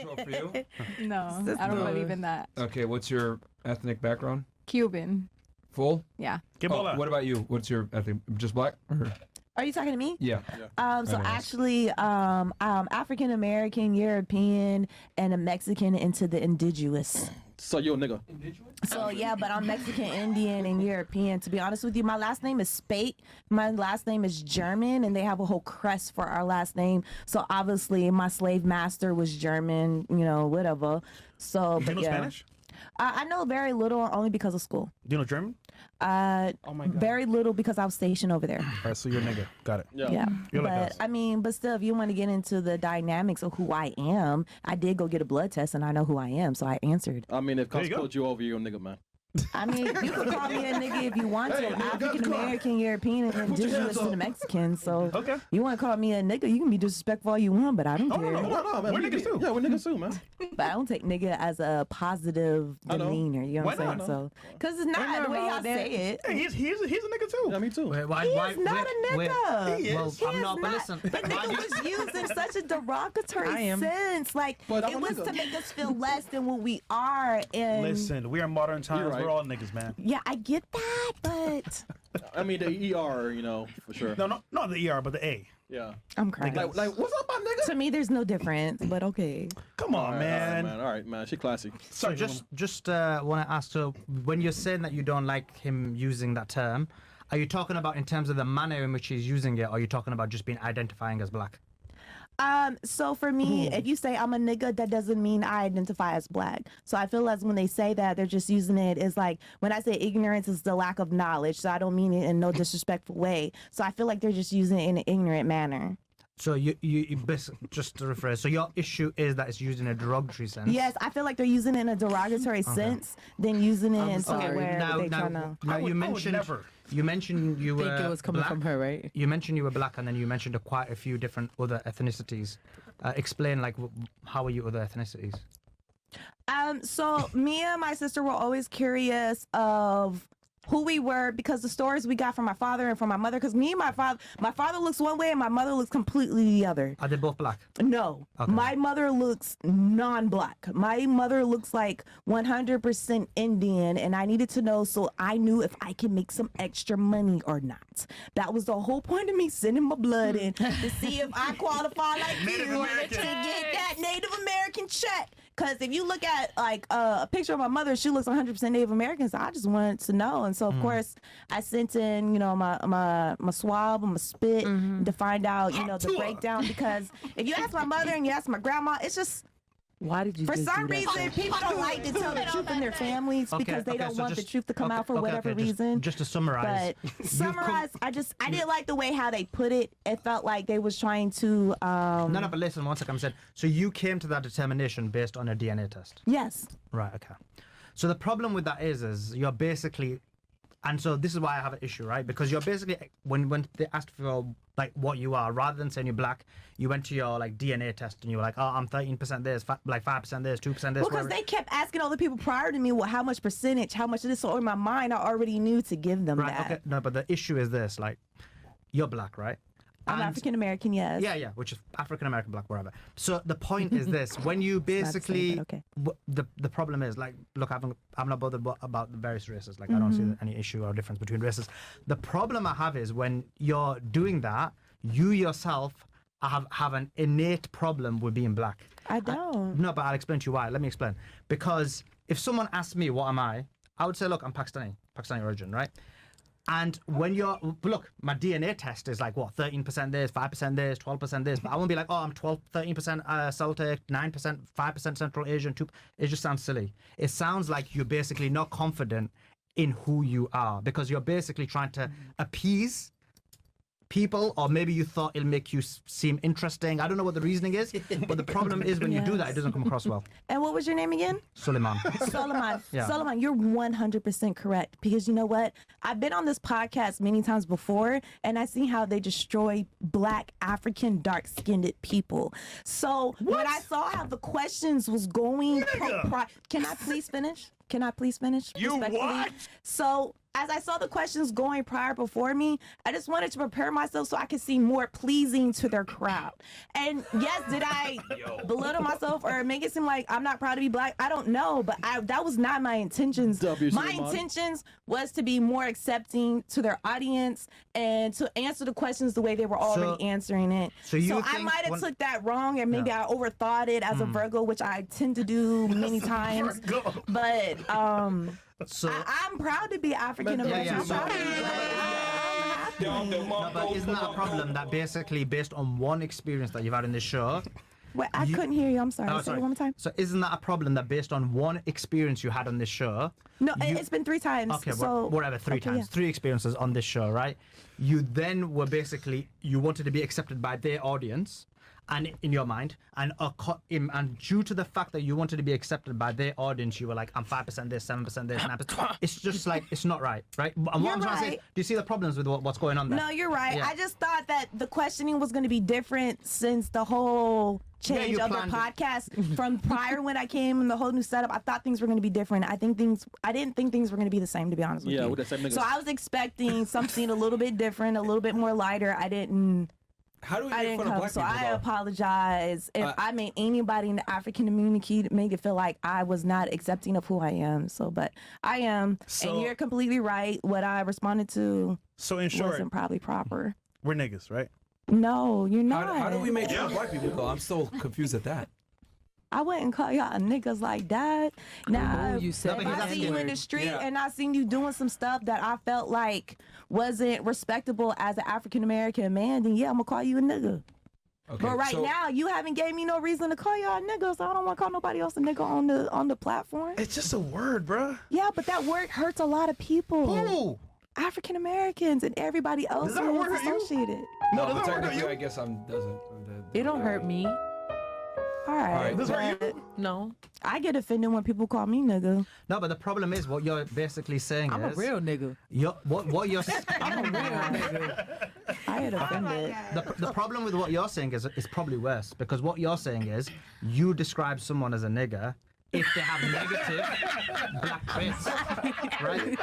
Short for you? No, I don't believe in that. Okay, what's your ethnic background? Cuban. Full? Yeah. Oh, what about you? What's your ethnic? Just black? Or? Are you talking to me? Yeah. So actually, I'm African American, European, and a Mexican into the indigenous. So you're a nigga. So yeah, but I'm Mexican, Indian, and European. To be honest with you, my last name is Spate. My last name is German, and they have a whole crest for our last name. So obviously, my slave master was German. You know, whatever. So, Do you know Spanish? I know very little, only because of school. Do you know German? Oh my God. Very little because I was stationed over there. All right, so you're a nigga. Got it. Yeah. You're like But us. I mean, but still, if you want to get into the dynamics of who I am, I did go get a blood test and I know who I am, so I answered. I mean, if There Cuz you go. pulled you over, you're a nigga, man. I mean, you can call me a nigga if you want to. African American, European, and indigenous to the Mexican. So Okay. you want to call me a nigga, you can be disrespectful all you want, but I don't care. No, man. We're niggas too. Yeah, we're niggas too, man. But I don't take nigga as a positive I know. demeanor. You know what Why I'm not? saying? So, because it's not the way y'all say it. Hey, he's a nigga too. Yeah, me too. Wait, why, He why, is not a nigga. He is. Well, He I'm is not, but not. listen. But nigga was used in such a derogatory sense. Like, But I'm it a was nigga. to make us feel less than what we are. And Listen, we are modern times. right. We're all niggas, man. yeah, I get that, but I mean, the ER, you know, for sure. No, not the ER, but the A. Yeah. I'm crying. Like, what's up, my nigga? To me, there's no difference, but okay. Come on, All right, man. All right, man. She classy. So just want to ask, so when you're saying that you don't like him using that term, are you talking about in terms of the manner in which he's using it, or are you talking about just being identifying as black? So for me, if you say I'm a nigga, that doesn't mean I identify as black. So I feel as when they say that, they're just using it as like, when I say ignorance is the lack of knowledge, so I don't mean it in no disrespectful way. So I feel like they're just using it in an ignorant manner. So you just to rephrase, so your issue is that it's used in a derogatory sense. Yes, I feel like they're using it in a derogatory sense than using it into sorry. where Now- they now- trying to. Now you mentioned you were think it was coming black. from her, right? You mentioned you were black, and then you mentioned quite a few different other ethnicities. Explain, like, how are you other ethnicities? So me and my sister were always curious of who we were because the stories we got from my father and from my mother. Because me and my father looks one way and my mother looks completely the other. Are they both black? No, Okay. my mother looks non-black. My mother looks like 100% Indian, and I needed to know so I knew if I can make some extra money or not. That was the whole point of me sending my blood in to see if I qualify like Native you American. to get that Native American check. Because if you look at like a picture of my mother, she looks 100% Native American. So I just wanted to know, and so of course I sent in, my swab and my spit to find out, the breakdown. Because if you ask my mother and you ask my grandma, it's just Why did you? for just some do that reason for? people don't like to tell the truth in their families because they don't so want the just- truth to come out for whatever reason. Just to summarize. But summarize, I didn't like the way how they put it. It felt like they was trying to. No, but listen, one second. I'm saying, so you came to that determination based on a DNA test, Yes. right? Okay. So the problem with that is you're basically, and so this is why I have an issue, right? Because you're basically when they asked for like what you are, rather than saying you're black, you went to your like DNA test and you were like, oh, I'm 13% this, like 5% this, 2% this. Because whatever. they kept asking all the people prior to me, well, how much percentage, how much of this? So in my mind, I already knew to give them Right. that. Okay. No, but the issue is this: like, you're black, right? I'm And- African American, yes. Yeah, which is African American, black, whatever. So the point is this: when you basically, but okay. the problem is like, look, I'm not bothered about the various races. Like, I don't see any issue or difference between races. The problem I have is when you're doing that, you yourself have an innate problem with being black. I don't. No, but I'll explain to you why. Let me explain. Because if someone asks me what am I would say, look, I'm Pakistani origin, right? And when look, my DNA test is like, what, 13% this, 5% this, 12% this, but I won't be like, oh, I'm 13% Celtic, 9%, 5% Central Asian, 2%. It just sounds silly. It sounds like you're basically not confident in who you are because you're basically trying to appease people, or maybe you thought it'll make you seem interesting. I don't know what the reasoning is, but the problem is when you do that, it doesn't come across well. And what was your name again? Sulaiman. Sulaiman. Yeah. Sulaiman, you're 100% correct. Because you know what? I've been on this podcast many times before, and I see how they destroy black, African, dark-skinned people. So when I saw how the questions was going, can I please finish? Can I please finish? You respectfully? what? So, as I saw the questions going prior before me, I just wanted to prepare myself so I could seem more pleasing to their crowd. And yes, did I belittle myself or make it seem like I'm not proud to be black? I don't know, but that was not my intentions. My intentions was to be more accepting to their audience and to answer the questions the way they were already answering it. So I might have took that wrong, and maybe I overthought it as a Virgo, which I tend to do many times. But So, I'm proud to be African American. Yeah, I'm proud to be black. no, but isn't that a problem that basically based on one experience that you've had in this show? Wait, I couldn't hear you. I'm sorry. Oh, Say it one more time. So isn't that a problem that based on one experience you had on this show? No, it's been 3 times. Okay, so whatever, three times, yeah. 3 experiences on this show, right? You then were basically, you wanted to be accepted by their audience, and in your mind, and due to the fact that you wanted to be accepted by their audience, you were like, I'm 5% this, 7% this, 9%. It's just like, it's not right, right? And what I'm trying to say, do you see the problems with what's going on there? No, you're right. Yeah. I just thought that the questioning was going to be different since the whole change of the podcast from prior when I came and the whole new setup. I thought things were going to be different. I didn't think things were going to be the same, to be honest with you. with the same niggas. So I was expecting something a little bit different, a little bit more lighter. I didn't How do we make fun of come, black so people? I though? apologize if I made anybody in the African community make it feel like I was not accepting of who I am. So, but I am, So- and you're completely right. What I responded to So in short, wasn't probably proper. we're niggas, right? No, you're not. How do we make fun of black people though? I'm still confused at that. I wouldn't call y'all niggas like that. Now, you said if No, but I he's see you in asking- the street Yeah. and I seen you doing some stuff that I felt like wasn't respectable as an African American man, then yeah, I'm gonna call you a nigga. Okay, But right so, now, you haven't gave me no reason to call y'all a nigga, so I don't want to call nobody else a nigga on the platform. It's just a word, bruh. Yeah, but that word hurts a lot of people. Who? African Americans and everybody else Does that who word is hurt you? associated. no, doesn't but work on technically, you. I guess I'm doesn't. It don't hurt me. All right. right. Does it hurt but you? No. I get offended when people call me nigga. No, but the problem is what you're basically saying I'm a is real nigga. what you're I'm a real nigga. I get offended. the problem with what you're saying is probably worse because what you're saying is you describe someone as a nigger if they have negative black traits, right?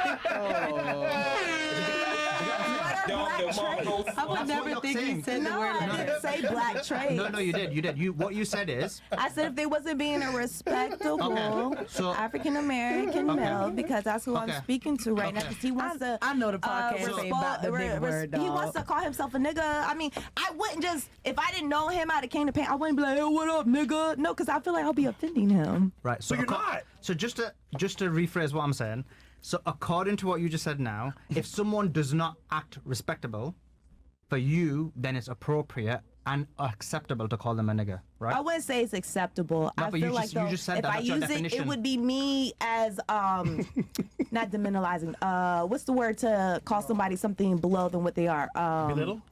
I would That's never what think you're you saying. said the No, word I nigga. didn't say black traits. No, you did. What you said is I said if they wasn't being a respectable So- African American male, because that's who I'm Okay. speaking to right now. Because he wants to. I know the podcast ain't about the nigga word, He dog. wants to call himself a nigga. I mean, I wouldn't just if I didn't know him out of cane to paint, I wouldn't be like, "Hey, what up, nigga?" No, because I feel like I'll be offending him. right. So you're not. So just to rephrase what I'm saying. So according to what you just said now, if someone does not act respectable for you, then it's appropriate and acceptable to call them a nigger, right? I wouldn't say it's acceptable. No, I but feel you like just- you though, just said if that. I That's your use it, it definition. would be me as not demonizing. What's the word to call somebody something below than what they are? Belittle?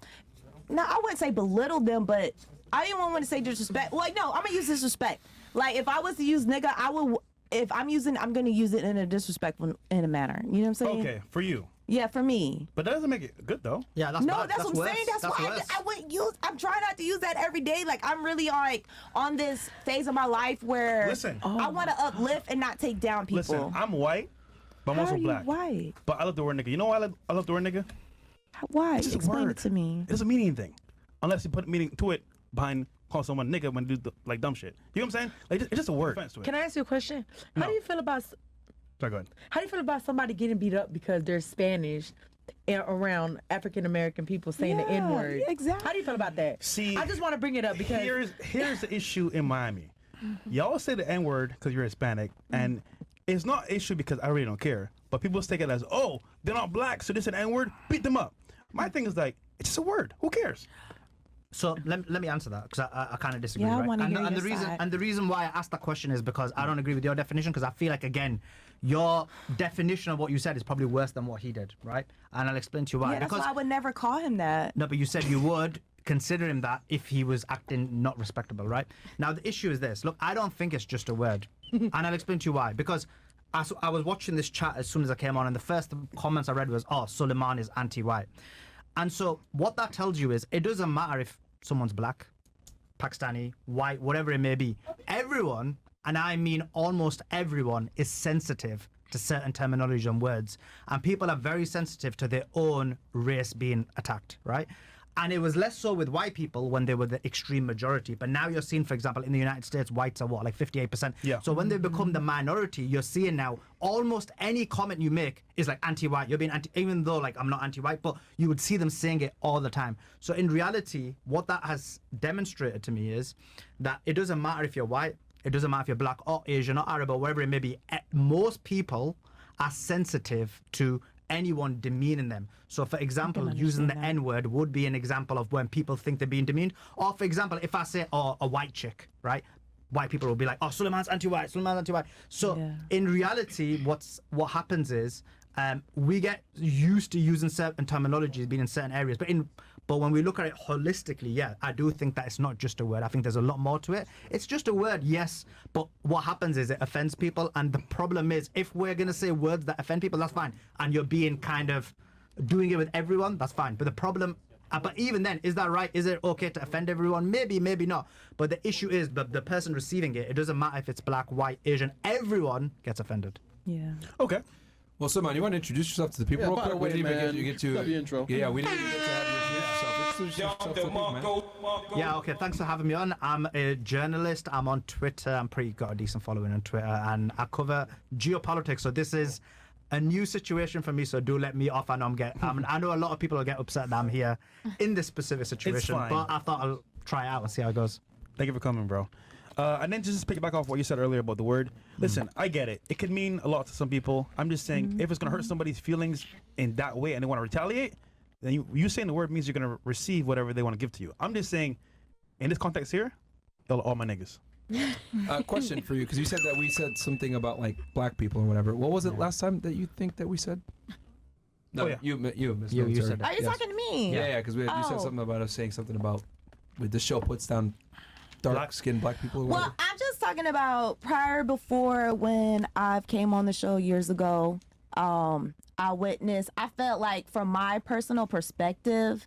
No, I wouldn't say belittle them, but I didn't want to say disrespect. Like, no, I'm gonna use disrespect. Like, if I was to use nigga, I would. If I'm gonna use it in a disrespectful in a manner. You know what I'm saying? Okay, for you. Yeah, for me. But that doesn't make it good, though. Yeah, that's No, bad. that's what I'm worse. saying. That's why worse. I wouldn't use. I'm trying not to use that every day. Like, I'm really like on this phase of my life where Listen. I want to uplift and not take down people. Listen, I'm white, but I'm How also are you black. white? But I love the word nigga. You know why I love the word nigga? Why? It's just a Explain word. it to me. It doesn't mean anything. Unless you put meaning to it behind calling someone nigga when you do like dumb shit. You know what I'm saying? Like, it's just a word. Can I ask you a question? How No. do you feel about Sorry, go ahead. how do you feel about somebody getting beat up because they're Spanish around African American people saying the Yeah, N word? exactly. How do you feel about that? See, I just want to bring it up because here's the issue in Miami. Y'all say the N word because you're Hispanic, and it's not an issue because I really don't care. But people take it as, oh, they're not black, so this is an N word. Beat them up. My thing is like, it's just a word. Who cares? So let me answer that because I kind of disagree. Yeah, I right? wanna and, hear and the your reason side. and the reason why I asked that question is because I don't agree with your definition because I feel like again your definition of what you said is probably worse than what he did, right? And I'll explain to you why. Yeah, that's because why I would never call him that. no, but you said you would consider him that if he was acting not respectable, right? Now the issue is this. Look, I don't think it's just a word, and I'll explain to you why. Because I was watching this chat as soon as I came on, and the first comments I read was, "Oh, Sulaiman is anti-white," and so what that tells you is it doesn't matter if someone's black, Pakistani, white, whatever it may be. Everyone and I mean almost everyone, is sensitive to certain terminology and words. And people are very sensitive to their own race being attacked, right? And it was less so with white people when they were the extreme majority. But now you're seeing, for example, in the United States, whites are what, like 58%? Yeah. So when they become the minority, you're seeing now almost any comment you make is like anti-white. You're being anti, even though like I'm not anti-white, but you would see them saying it all the time. So in reality, what that has demonstrated to me is that it doesn't matter if you're white, it doesn't matter if you're black or Asian or Arab or wherever it may be. Most people are sensitive to anyone demeaning them. So for example, using the N-word would be an example of when people think they're being demeaned. Or for example, if I say, oh, a white chick, right? White people will be like, oh, Sulaiman's anti-white, Sulaiman's anti-white. So in reality, what happens is we get used to using certain terminologies being in certain areas. But when we look at it holistically, yeah, I do think that it's not just a word. I think there's a lot more to it. It's just a word, yes. But what happens is it offends people. And the problem is, if we're going to say words that offend people, that's fine. And you're being kind of doing it with everyone, that's fine. But the problem, but even then, is that right? Is it okay to offend everyone? Maybe, maybe not. But the issue is the person receiving it. It doesn't matter if it's black, white, Asian. Everyone gets offended. Yeah. Okay. Well, Sulaiman, you want to introduce yourself to the people Yeah, real by quick? the We way, didn't even man, get to love your intro. Yeah, we didn't even get to have you introduce yourself. Introduce yourself to the people, man. Yeah, okay, thanks for having me on. I'm a journalist. I'm on Twitter. I'm got a decent following on Twitter, and I cover geopolitics. So this is a new situation for me, so do let me off. I know I know a lot of people will get upset that I'm here in this specific situation, fine. but I thought I'll try it out and see how it goes. Thank you for coming, bro. And then just pick back off what you said earlier about the word. Listen, I get it. It could mean a lot to some people. I'm just saying, if it's going to hurt somebody's feelings in that way and they want to retaliate, then you saying the word means you're going to receive whatever they want to give to you. I'm just saying, in this context here, all my niggas. Question for you, because you said that we said something about like black people or whatever. What was it last time that you think that we said? No, Oh, yeah. you, Miss You Military. said that. Are you Yes. talking to me? Yeah, because you said Oh. something about us saying something about the show puts down dark-skinned black people. Or Well, whatever. I'm just talking about before when I came on the show years ago. I witnessed. I felt like, from my personal perspective,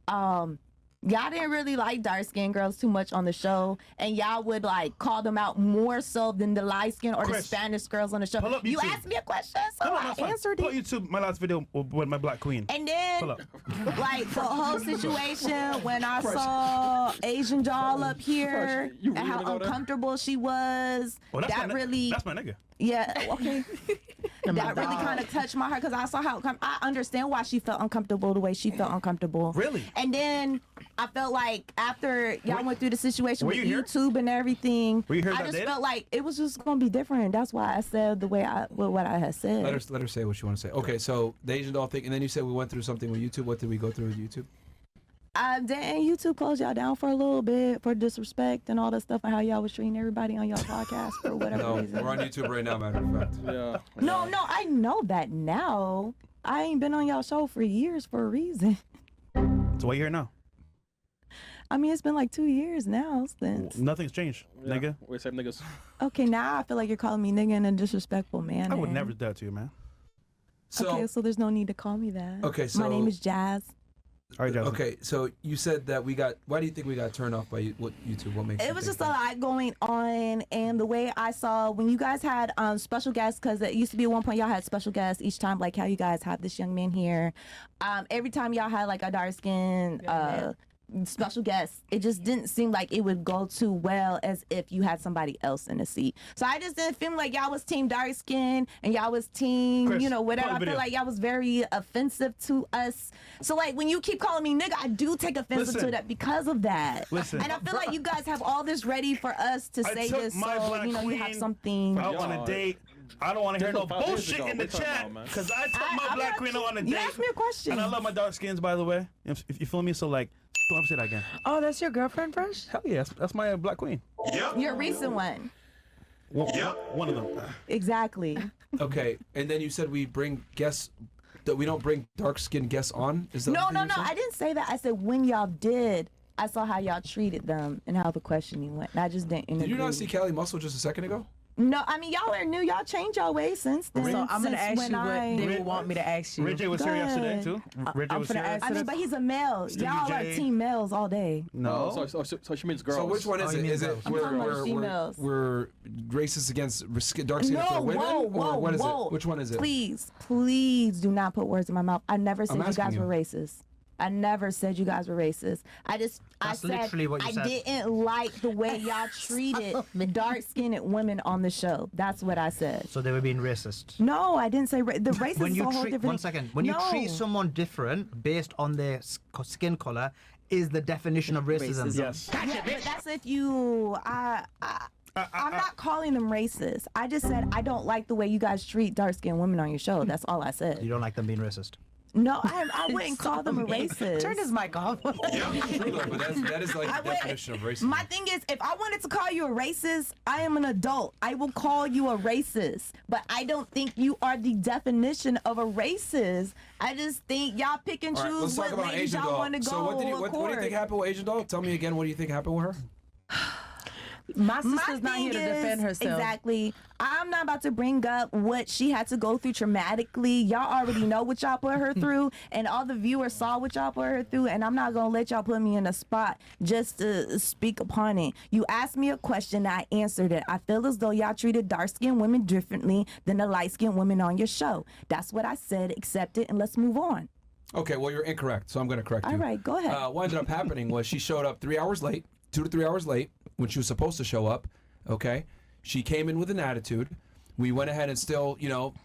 y'all didn't really like dark-skinned girls too much on the show, and y'all would like call them out more so than the light-skinned or the Chris, Spanish girls on the show. pull up You YouTube. asked me a question, so Come on, I that's fine. answered Pull it. YouTube, my last video with my black queen. And then, Pull up. like, the whole situation when I saw Asian doll up here You and really how wanna go there? uncomfortable she was, Well, that really, that's my nigga. yeah, okay. That really kind of touched my heart because I saw how I understand why she felt uncomfortable the way she felt uncomfortable. Really? And then I felt like after y'all went through the situation were with you here? YouTube and everything, Were you here I that just day? felt like it was just gonna be different. That's why I said what I had said. let her say what you want to say. Okay, so the Asian doll thing, and then you said we went through something with YouTube. What did we go through with YouTube? Then YouTube closed y'all down for a little bit for disrespect and all that stuff and how y'all was treating everybody on y'all podcast for whatever No, reason. we're on YouTube right now, matter of fact. Yeah. No, I know that now. I ain't been on y'all show for years for a reason. So why you here now? I mean, it's been like 2 years now since. Nothing's changed, nigga. We say niggas. Okay, now I feel like you're calling me nigga in a disrespectful manner. I would never do that to you, man. So Okay, so there's no need to call me that. Okay, my name so- is Jazz. All right, Jasmine. okay, so you said that we got. Why do you think we got turned off by YouTube? What makes It you was think just a that? lot going on, and the way I saw when you guys had special guests, because it used to be at one point y'all had special guests each time, like how you guys have this young man here. Every time y'all had like a dark skin special guest, it just didn't seem like it would go too well as if you had somebody else in the seat. So I just didn't feel like y'all was team dark skin and y'all was team, Chris, whatever. play the I feel video. like y'all was very offensive to us. So like when you keep calling me nigga, I do take offense Listen. to that because of that. Listen. And I feel like you guys have all this ready for us to I say took this, my so black you know you have queen something. out on a date. I don't want to hear no This was 5 years bullshit ago. in the What you talking chat about, man? because I took my I'm black not- queen out on a You date. asked me a question. And I love my dark skins, by the way. If you feel me, so like, don't ever say that again. Oh, that's your girlfriend, Fresh? Hell yeah, that's my black queen. Your recent one. One of them. Exactly. Okay, and then you said we bring guests. That we don't bring dark-skinned guests on. Is that No, what no, you no. said? I didn't say that. I said when y'all did, I saw how y'all treated them and how the questioning went. And I just didn't Did you agree. not see Callie Muscle just a second ago? No, I mean y'all are new. Y'all changed y'all ways since then. So I'm gonna since ask when you what they would want me to ask you. Ray J was here yesterday too. Ray J I'm was finna here. ask I mean, but he's a male. Stevie Y'all are J. team males all day. No. So she means girls. So which one is you it? mean Is it girls. I'm talking about females. we're racist against dark skin No, women, whoa, or what is whoa. it? Which one is it? Please do not put words in my mouth. I never said I'm you asking guys you. were racist. I never said you guys were racist. That's I said literally what you I said. didn't like the way y'all treated dark-skinned women on the show. That's what I said. So they were being racist. No, I didn't say the racist When is you a whole treat different. one second, when you treat No. someone different based on their skin color, is the definition of racism. Yes. Yeah, but that's if you. I'm not calling them racist. I just said I don't like the way you guys treat dark-skinned women on your show. That's all I You said. don't like them being racist. No, I wouldn't call them a racist. Turn his mic off. But that is like I the would- definition of racism. My thing is, if I wanted to call you a racist, I am an adult. I will call you a racist. But I don't think you are the definition of a racist. I just think y'all pick and All right, let's choose talk what about ladies Asian y'all doll. want to go So what do you think happened with Asian doll? Tell me again. What do you think happened with her? My My sister's not here to thing defend is- herself. Exactly. I'm not about to bring up what she had to go through traumatically. Y'all already know what y'all put her through, and all the viewers saw what y'all put her through, and I'm not going to let y'all put me in a spot just to speak upon it. You asked me a question, I answered it. I feel as though y'all treated dark-skinned women differently than the light-skinned women on your show. That's what I said. Accept it, and let's move on. Okay, well, you're incorrect, so I'm going to correct you. All right, go ahead. What ended up happening was she showed up 3 hours late, 2 to 3 hours late, when she was supposed to show up, okay? She came in with an attitude. We went ahead and still,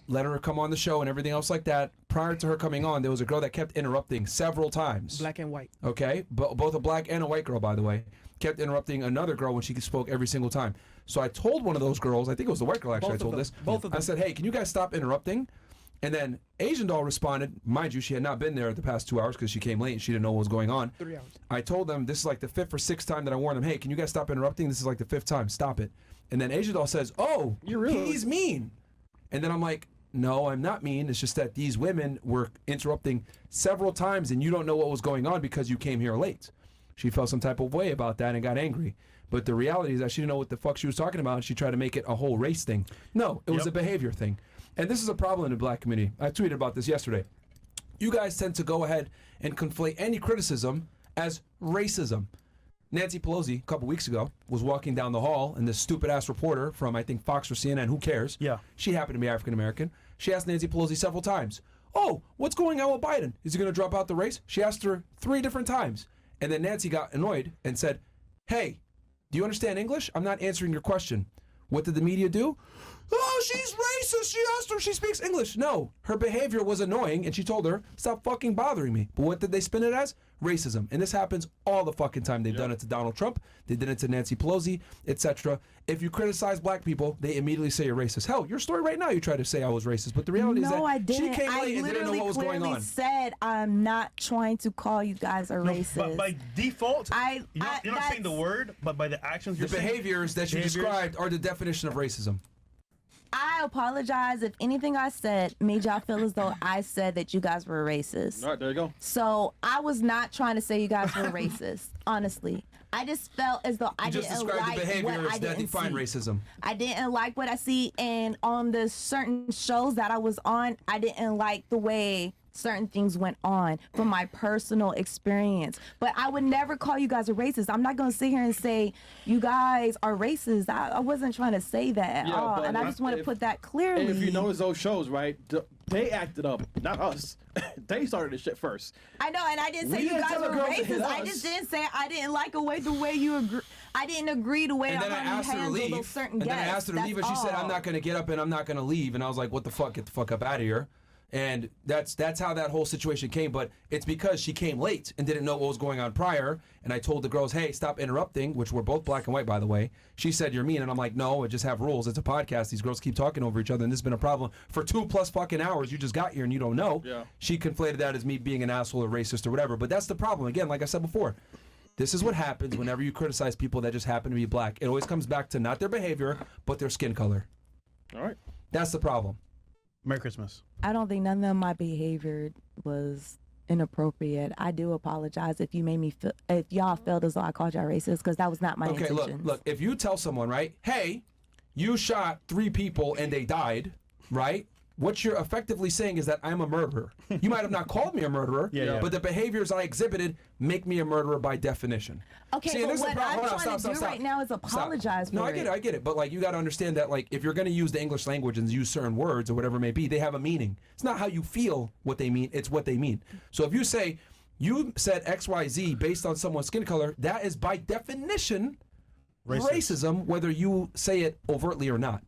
let her come on the show and everything else like that. Prior to her coming on, there was a girl that kept interrupting several times. Black and white. Okay? Both a black and a white girl, by the way, kept interrupting another girl when she spoke every single time. So I told one of those girls, I think it was the white girl actually, Both I of told them. this. Both of them. I said, hey, can you guys stop interrupting? And then Asian doll responded, mind you, she had not been there the past 2 hours because she came late and she didn't know what was going on. 3 hours. I told them this is like the 5th or 6th time that I warned them, hey, can you guys stop interrupting? This is like the 5th time. Stop it. And then Asian doll says, oh, he's mean. And then I'm like, no, I'm not mean. It's just that these women were interrupting several times and you don't know what was going on because you came here late. She felt some type of way about that and got angry. But the reality is that she didn't know what the fuck she was talking about and she tried to make it a whole race thing. No, it was a behavior thing. And this is a problem in the black community. I tweeted about this yesterday. You guys tend to go ahead and conflate any criticism as racism. Nancy Pelosi, a couple weeks ago, was walking down the hall, and this stupid-ass reporter from, I think, Fox or CNN, who cares? Yeah. She happened to be African-American. She asked Nancy Pelosi several times, oh, what's going on with Biden? Is he going to drop out the race? She asked her 3 different times. And then Nancy got annoyed and said, hey, do you understand English? I'm not answering your question. What did the media do? Oh, she's racist. She asked her if she speaks English. No, her behavior was annoying, and she told her, stop fucking bothering me. But what did they spin it as? Racism. And this happens all the fucking time. They've done it to Donald Trump. They did it to Nancy Pelosi, etc. If you criticize black people, they immediately say you're racist. Hell, your story right now, you tried to say I was racist. But the reality is that No, I didn't. she came I late and didn't know what was going clearly on. said I'm not trying to call you guys a racist. But by default, I- you're not saying the that's- word, but by the actions The you're saying. behaviors that you Behaviors. described are the definition of racism. I apologize if anything I said made y'all feel as though I said that you guys were racist. All right, there you go. So I was not trying to say you guys were racist, honestly. I just felt as though I You just didn't described like the what behaviors I that didn't define see. racism. I didn't like what I see, and on the certain shows that I was on, I didn't like the way certain things went on from my personal experience. But I would never call you guys a racist. I'm not going to sit here and say you guys are racist. I wasn't trying to say that at Yeah, all, but and I just want to if- put that clearly. And if you notice those shows, right, they acted up, not us. They started this shit first. I know, and I didn't say We you didn't guys tell the were girls to hit racist. I us. just didn't say I didn't like the way you agree. I didn't agree the way And then I how you asked her to handle leave. those certain And then I guests. asked her to leave, and she said, "I'm not going to get up and I'm not going to leave." And I was like, "What the fuck? Get the fuck up out of here!" And that's how that whole situation came. But it's because she came late and didn't know what was going on prior. And I told the girls, "Hey, stop interrupting," which were both black and white, by the way. She said, "You're mean," and I'm like, "No, I just have rules. It's a podcast. These girls keep talking over each other, and this has been a problem for 2+ fucking hours. You just got here and you don't know." Yeah. She conflated that as me being an asshole or racist or whatever. But that's the problem. Again, like I said before. This is what happens whenever you criticize people that just happen to be black. It always comes back to not their behavior, but their skin color. All right. That's the problem. Merry Christmas. I don't think none of my behavior was inappropriate. I do apologize if you made me feel, if y'all felt as though I called y'all racist, because that was not my Okay, intention. look. If you tell someone, right, hey, you shot 3 people and they died, right? What you're effectively saying is that I'm a murderer. You might have not called me a murderer, but the behaviors I exhibited make me a murderer by definition. Okay, See, but this is the what problem. I'm Hold on, trying to do stop. right now is apologize for No, I get it. But like, you got to understand that like, if you're going to use the English language and use certain words or whatever it may be, they have a meaning. It's not how you feel what they mean. It's what they mean. So if you say, you said XYZ based on someone's skin color, that is by definition racism, whether you say it overtly or not.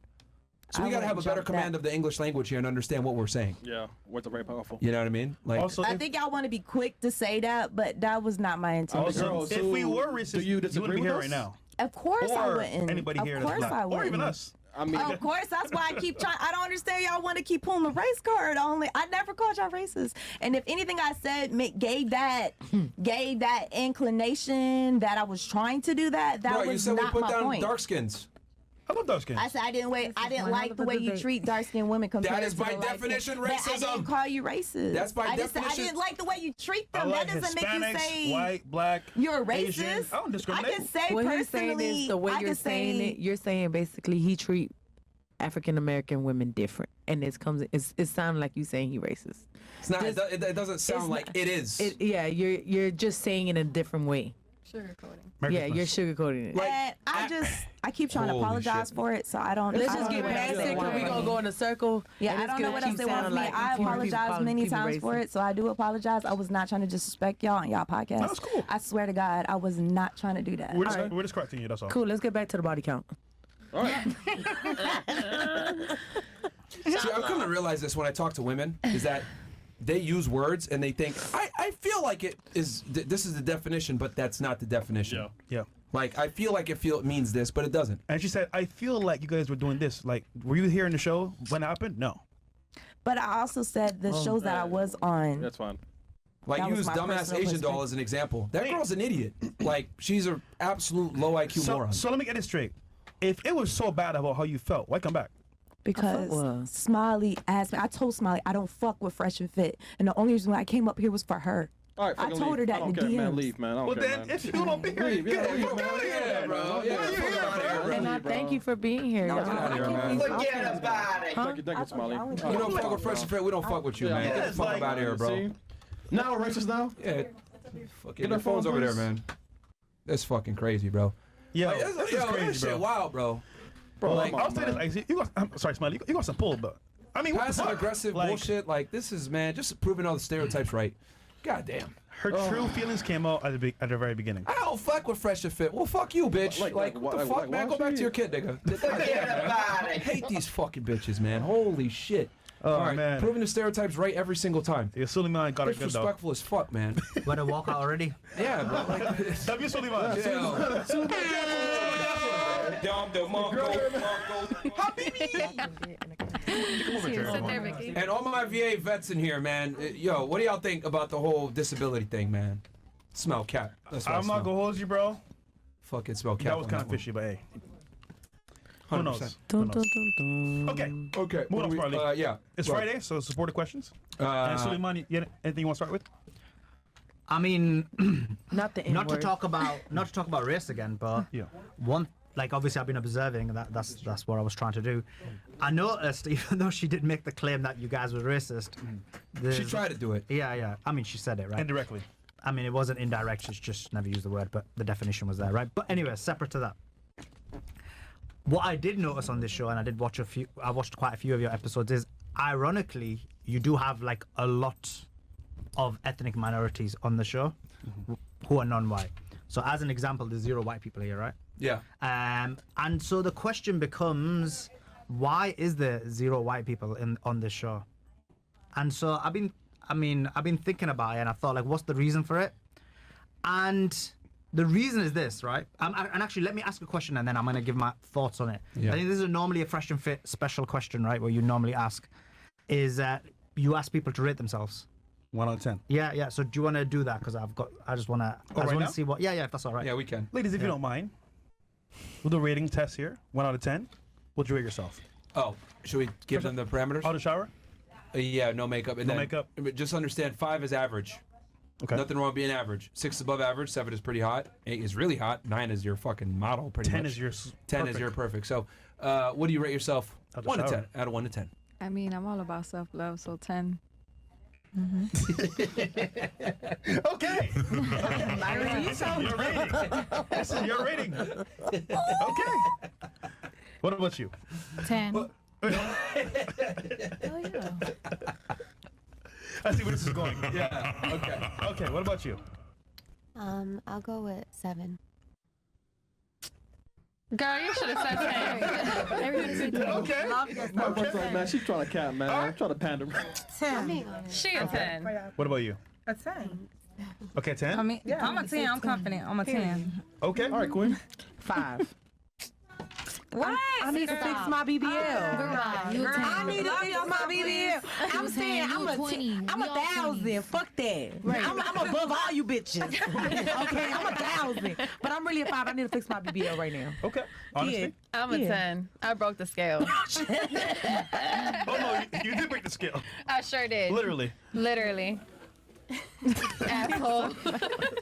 So we got to have a better command of the English language here and understand what we're saying. Yeah, words are very powerful. You know what I mean? Like, Also, I think y'all want to be quick to say that, but that was not my intention. if we were racist, do you wouldn't disagree be here with right us? now. Of course I Or wouldn't. anybody here Of that's course black, I or wouldn't. even us. I mean, Of course, that's why I keep trying. I don't understand y'all want to keep pulling the race card. I never called y'all racist. And if anything I said gave that inclination that I was trying to do that, bro, you was said we not put my down point. dark skins. How about those skins? I said I didn't like the way you treat dark skinned women compared That is to by the light definition skin. But I racism. didn't call you racist. That's by I just said I definition- didn't like the way you treat I them. like That doesn't make you Hispanics, say white, black, you're a Asian. racist. I don't discriminate. I can say What personally. he's saying is the way I you're can saying say, it. You're saying basically he treat African American women different, and it sounds like you saying he racist. It's not. Just- It doesn't sound it's like not- it is. You're just saying it in a different way. Yeah, you're sugarcoating it. Like, and I keep trying to Holy apologize shit. for it, so I don't. Let's I just don't get know what else past they it, want because we from gonna me. go in a circle. Yeah, and I it's don't know gonna what else keep they want from me. sounding like I people apologize calling many people times for racist. it, so I do apologize. I was not trying to disrespect y'all and y'all podcast. That's cool. I swear to God, I was not trying to do that. We're just correcting you. That's all. Cool. Let's get back to the body count. all right. See, I'm coming to realize this when I talk to women is that they use words and they think I feel like it is. This is the definition, but that's not the definition. Yeah. Yeah. Like I feel like it means this, but it doesn't. And she said, I feel like you guys were doing this. Like, were you here in the show when it happened? No. But I also said the shows that I was on. That's fine. Like That was use my dumbass personal Asian doll perspective. as an example. That girl's an idiot. Like she's an absolute low IQ moron. So let me get this straight. If it was so bad about how you felt, why come back? Because was. Smiley asked me. I told Smiley I don't fuck with Fresh and Fit, and the only reason why I came up here was for her. All right, I fucking told leave. her that I don't in the care, man. DMs. Leave, man. I don't Well, care, then, man. if you don't be here, Leave, get yeah, out leave, of man. here, bro. Yeah, fuck out of here, bro. And I thank you for being here. Get out of here, man. Forget about it. Thank you, Smiley. I was- You don't fuck with Fresh and Fit. We don't fuck with you, Yeah, man. yeah. Get the It's fuck like- out of here, bro. See? Now we're racist now? Yeah. Fucking our your phone's phone, over there, please. man. That's fucking crazy, bro. Yo, Like, this is that crazy, shit bro. wild, bro. Bro, Like, I'll say this. Like, you got, I'm sorry, Smiley. You got some pull, but I mean, what the Passive fuck? aggressive Like, bullshit. Like this is, man, just proving all the stereotypes right. God damn. Her true feelings came out at the very beginning. I don't fuck with Fresh and Fit. Well, fuck you, bitch. Like, what the like, fuck, man? Go why back to she- your kid, nigga. Forget about I it. hate these fucking bitches, man. Holy shit. Oh, All right, man. proving the stereotypes right every single time. Yeah, Sulaiman got it good though. Disrespectful as fuck, man. Want to walk out already? Yeah, bro. Like, W Sulaiman. and all my VA vets in here, man. Yo, what do y'all think about the whole disability thing, man? Smell cat. That's what I I'm not smell. gonna hold you, bro. Fucking smell cat. That was on kind of one. fishy, but hey, who 100%. knows? Dun, Who dun, knows? dun, dun. Okay, Okay. Moving on, Farley. Yeah. it's right. Friday, so supporter questions. And Sulaiman, anything you want to start with? I mean, Not the not to N-word. talk about race again, but Yeah. one, like, obviously I've been observing, and that's what I was trying to do. I noticed, even though she did make the claim that you guys were racist, She there's- tried to do it. Yeah. I mean, she said it, right? Indirectly. I mean, it wasn't indirect. She just never used the word, but the definition was there, right? But anyway, separate to that. What I did notice on this show, and I watched quite a few of your episodes, is ironically, you do have like a lot of ethnic minorities on the show who are non-white. So as an example, there's 0 white people here, right? Yeah. And so the question becomes, why is there 0 white people on this show? And so I've been thinking about it, and I thought, like, what's the reason for it? And the reason is this, right? And actually, let me ask a question, and then I'm going to give my thoughts on it. Yeah. I think this is normally a Fresh and Fit special question, right? Where you normally ask, is you ask people to rate themselves. 1 out of 10. Yeah. So do you want to do that? Because I just want to right now? see what. Yeah, if that's all right. Yeah, we can. Ladies, if you don't mind, we'll do a rating test here. 1 out of 10. What'd you rate yourself? Oh, should we give them the parameters? Out of the shower? Yeah, no makeup. And No then, makeup. Just understand 5 is average. Okay. Nothing wrong with being average. 6 is above average. 7 is pretty hot. 8 is really hot. 9 is your fucking model, pretty 10 much. is your 10 perfect. is your perfect. So, what do you rate yourself? Out the 1 to shower. 10. Out of 1 to 10. I mean, I'm all about self-love, so 10. Okay. Your rating. This is your rating. Okay. What about you? 10. Oh, yeah. I see where this is going. Yeah. Okay. Okay. What about you? I'll go with 7. Girl, you should have said 10. Everybody said 10. Okay. My friend's like, man, she's trying to cap, man. I'm trying to pander. She a 10. What about you? A 10. Okay, 10. I mean, I'm a 10. I'm confident. I'm a 10. Okay. All right, Quinn. 5. What? I need to fix my BBL. I need to fix my BBL. I'm saying I'm a 20. I'm 1,000. Fuck that. I'm above all you bitches. Okay, I'm 1,000. But I'm really a 5. I need to fix my BBL right now. Okay. Honestly. Yeah. I'm a 10. I broke the scale. Oh no, you did break the scale. I sure did. Literally. Literally. Asshole.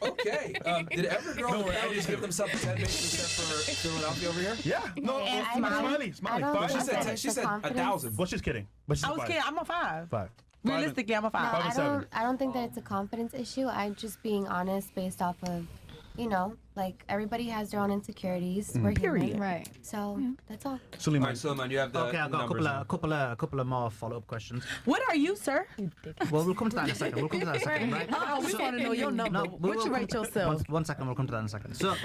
Okay. Did every girl in the panel just give themselves a 10 based except for Philadelphia over here? Yeah. No. Smiley. I don't Five. She think said that 10. it's She the said confidence. 1,000. Well, she's kidding. But she's I was five. kidding. I'm a 5. 5. Realistically, I'm a 5. Five and seven. I don't think that it's a confidence issue. I'm just being honest based off of, like everybody has their own insecurities. We're human. Right. So that's all. All Suleiman. right, Sulaiman, you have the Okay, I've got numbers. a couple of more follow-up questions. What are you, sir? Well, we'll come to that in a second. Right? Oh, we want to know your number. No, What you rate yourself? One second, we'll come to that in a second. So,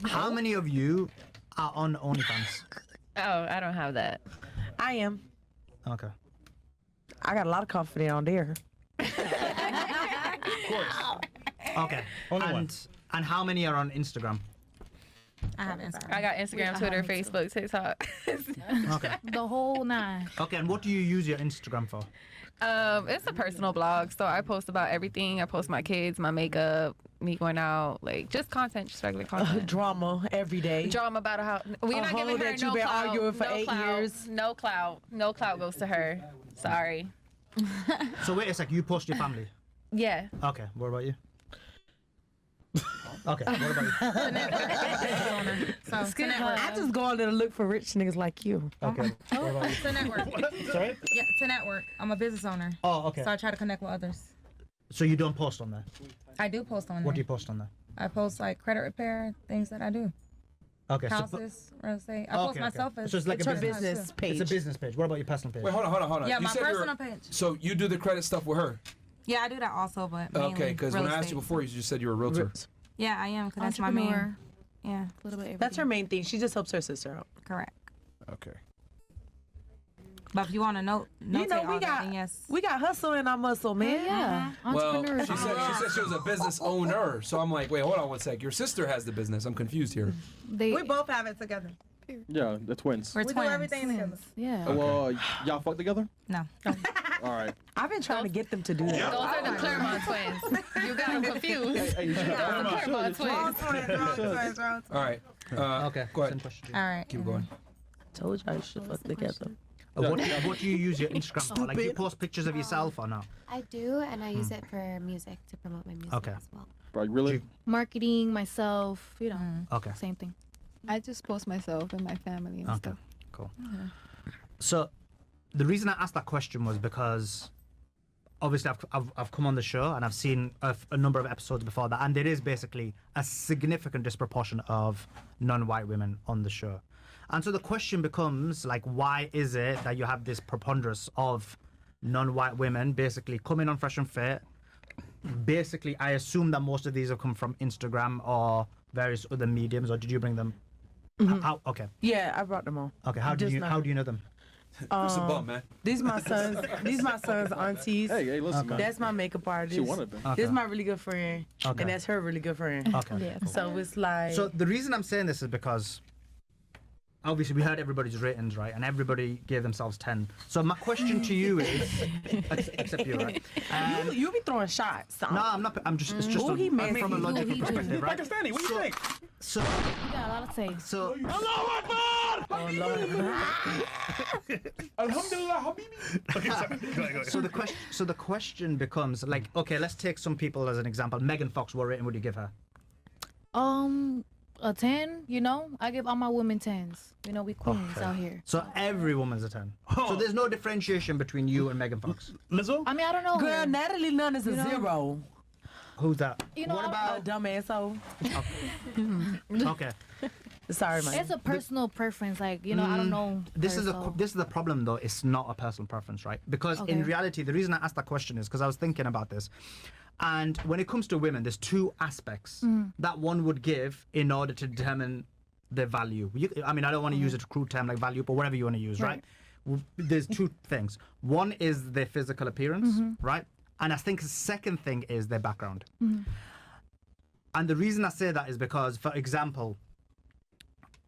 how many of you are on OnlyFans? Oh, I don't have that. I am. Okay. I got a lot of confidence on there. Okay. Only one. And how many are on Instagram? I have Instagram. I got Instagram, Twitter, Facebook, TikTok. Okay. The whole 9. Okay, and what do you use your Instagram for? It's a personal blog, so I post about everything. I post my kids, my makeup, me going out, like just content, just regular content. Drama every day. Drama about how we're not hoe giving her that you no been clout. arguing for no 8 clout, years. No clout. No clout goes to her. Sorry. So wait a sec, you post your family. Yeah. Okay, what about you? Okay, what about you? So to network. I just go on there to look for rich niggas like you. Okay, what about you? To network. Sorry? Yeah, to network. I'm a business owner. Oh, okay. So I try to connect with others. So you don't post on there? I do post on there. What do you post on there? I post like credit repair, things that I do. Okay, so Houses, real estate. I post myself as so it's like It's a her business page. It's a business page. What about your personal page? Wait, hold on. Yeah, You my said you're- personal page. So you do the credit stuff with her? Yeah, I do that also, but mainly Okay, because when real I asked you estate. before, you just said you were a realtor. Yeah, I am, because that's my main. Yeah, a little bit. That's her main thing. She just helps her sister out. Correct. Okay. But if you want to note, You know, we got hustle in our muscle, man. Yeah. Well, she said she was a business owner. So I'm like, wait, hold on one sec. Your sister has the business. I'm confused here. We both have it together. Yeah, the twins. We're We do twins. everything together. Yeah. Well, y'all fuck together? No. All right. I've been trying to get them to do that. Those are the Claremont twins. You got them confused. Hey, you should Those are the Claremont twins. All right. Okay, Go ahead. same question. All right. Keep going. Told you I should fuck together. What do you use your Instagram for? Like, do you post pictures of yourself or no? I do, and I use it for music to promote my music Okay. as well. Like, really? Marketing, myself, Okay. same thing. I just post myself and my family and Okay, stuff. cool. So, the reason I asked that question was because obviously I've come on the show and I've seen a number of episodes before that, and there is basically a significant disproportion of non-white women on the show. And so the question becomes, like, why is it that you have this preponderance of non-white women basically coming on Fresh and Fit? Basically, I assume that most of these have come from Instagram or various other mediums, or did you bring them? How, okay. Yeah, I brought them on. Okay. How do you know them? It's a bum, man. These my sons. These my sons' aunties. Hey, listen, man. That's my makeup artist. She wanted them. Okay. This is my really good friend, Okay. and that's her really good friend. Okay. So it's like. So the reason I'm saying this is because obviously we heard everybody's ratings, right? And everybody gave themselves 10. So my question to you is, except you, right? you be throwing shots. No, I'm not. I'm just. It's just Who he mad from a at? logical perspective, right? Pakistani, what do you think? So You got a lot to say. So Alhamdulillah, Habibi. Okay, sorry. Go ahead. So the question becomes like, okay, let's take some people as an example. Megan Fox, what rating would you give her? A 10, you know? I give all my women 10s. You know, we queens out here. So every woman's a 10. So there's no differentiation between you and Megan Fox. Lizzo? I mean, I don't know. Girl, her. Natalie Nunn is a You know? 0. Who's that? You know, what A about? dumbass hoe. Okay. Sorry, man. It's a personal preference. Like, you know, I don't know. This her, is so. this is the problem though. It's not a personal preference, right? Because in Okay. reality, the reason I asked that question is because I was thinking about this. And when it comes to women, there's two aspects that one would give in order to determine their value. I mean, I don't want to use a crude term like value, but whatever you want to use, right? There's two things. One is their physical appearance, right? And I think the second thing is their background. And the reason I say that is because, for example,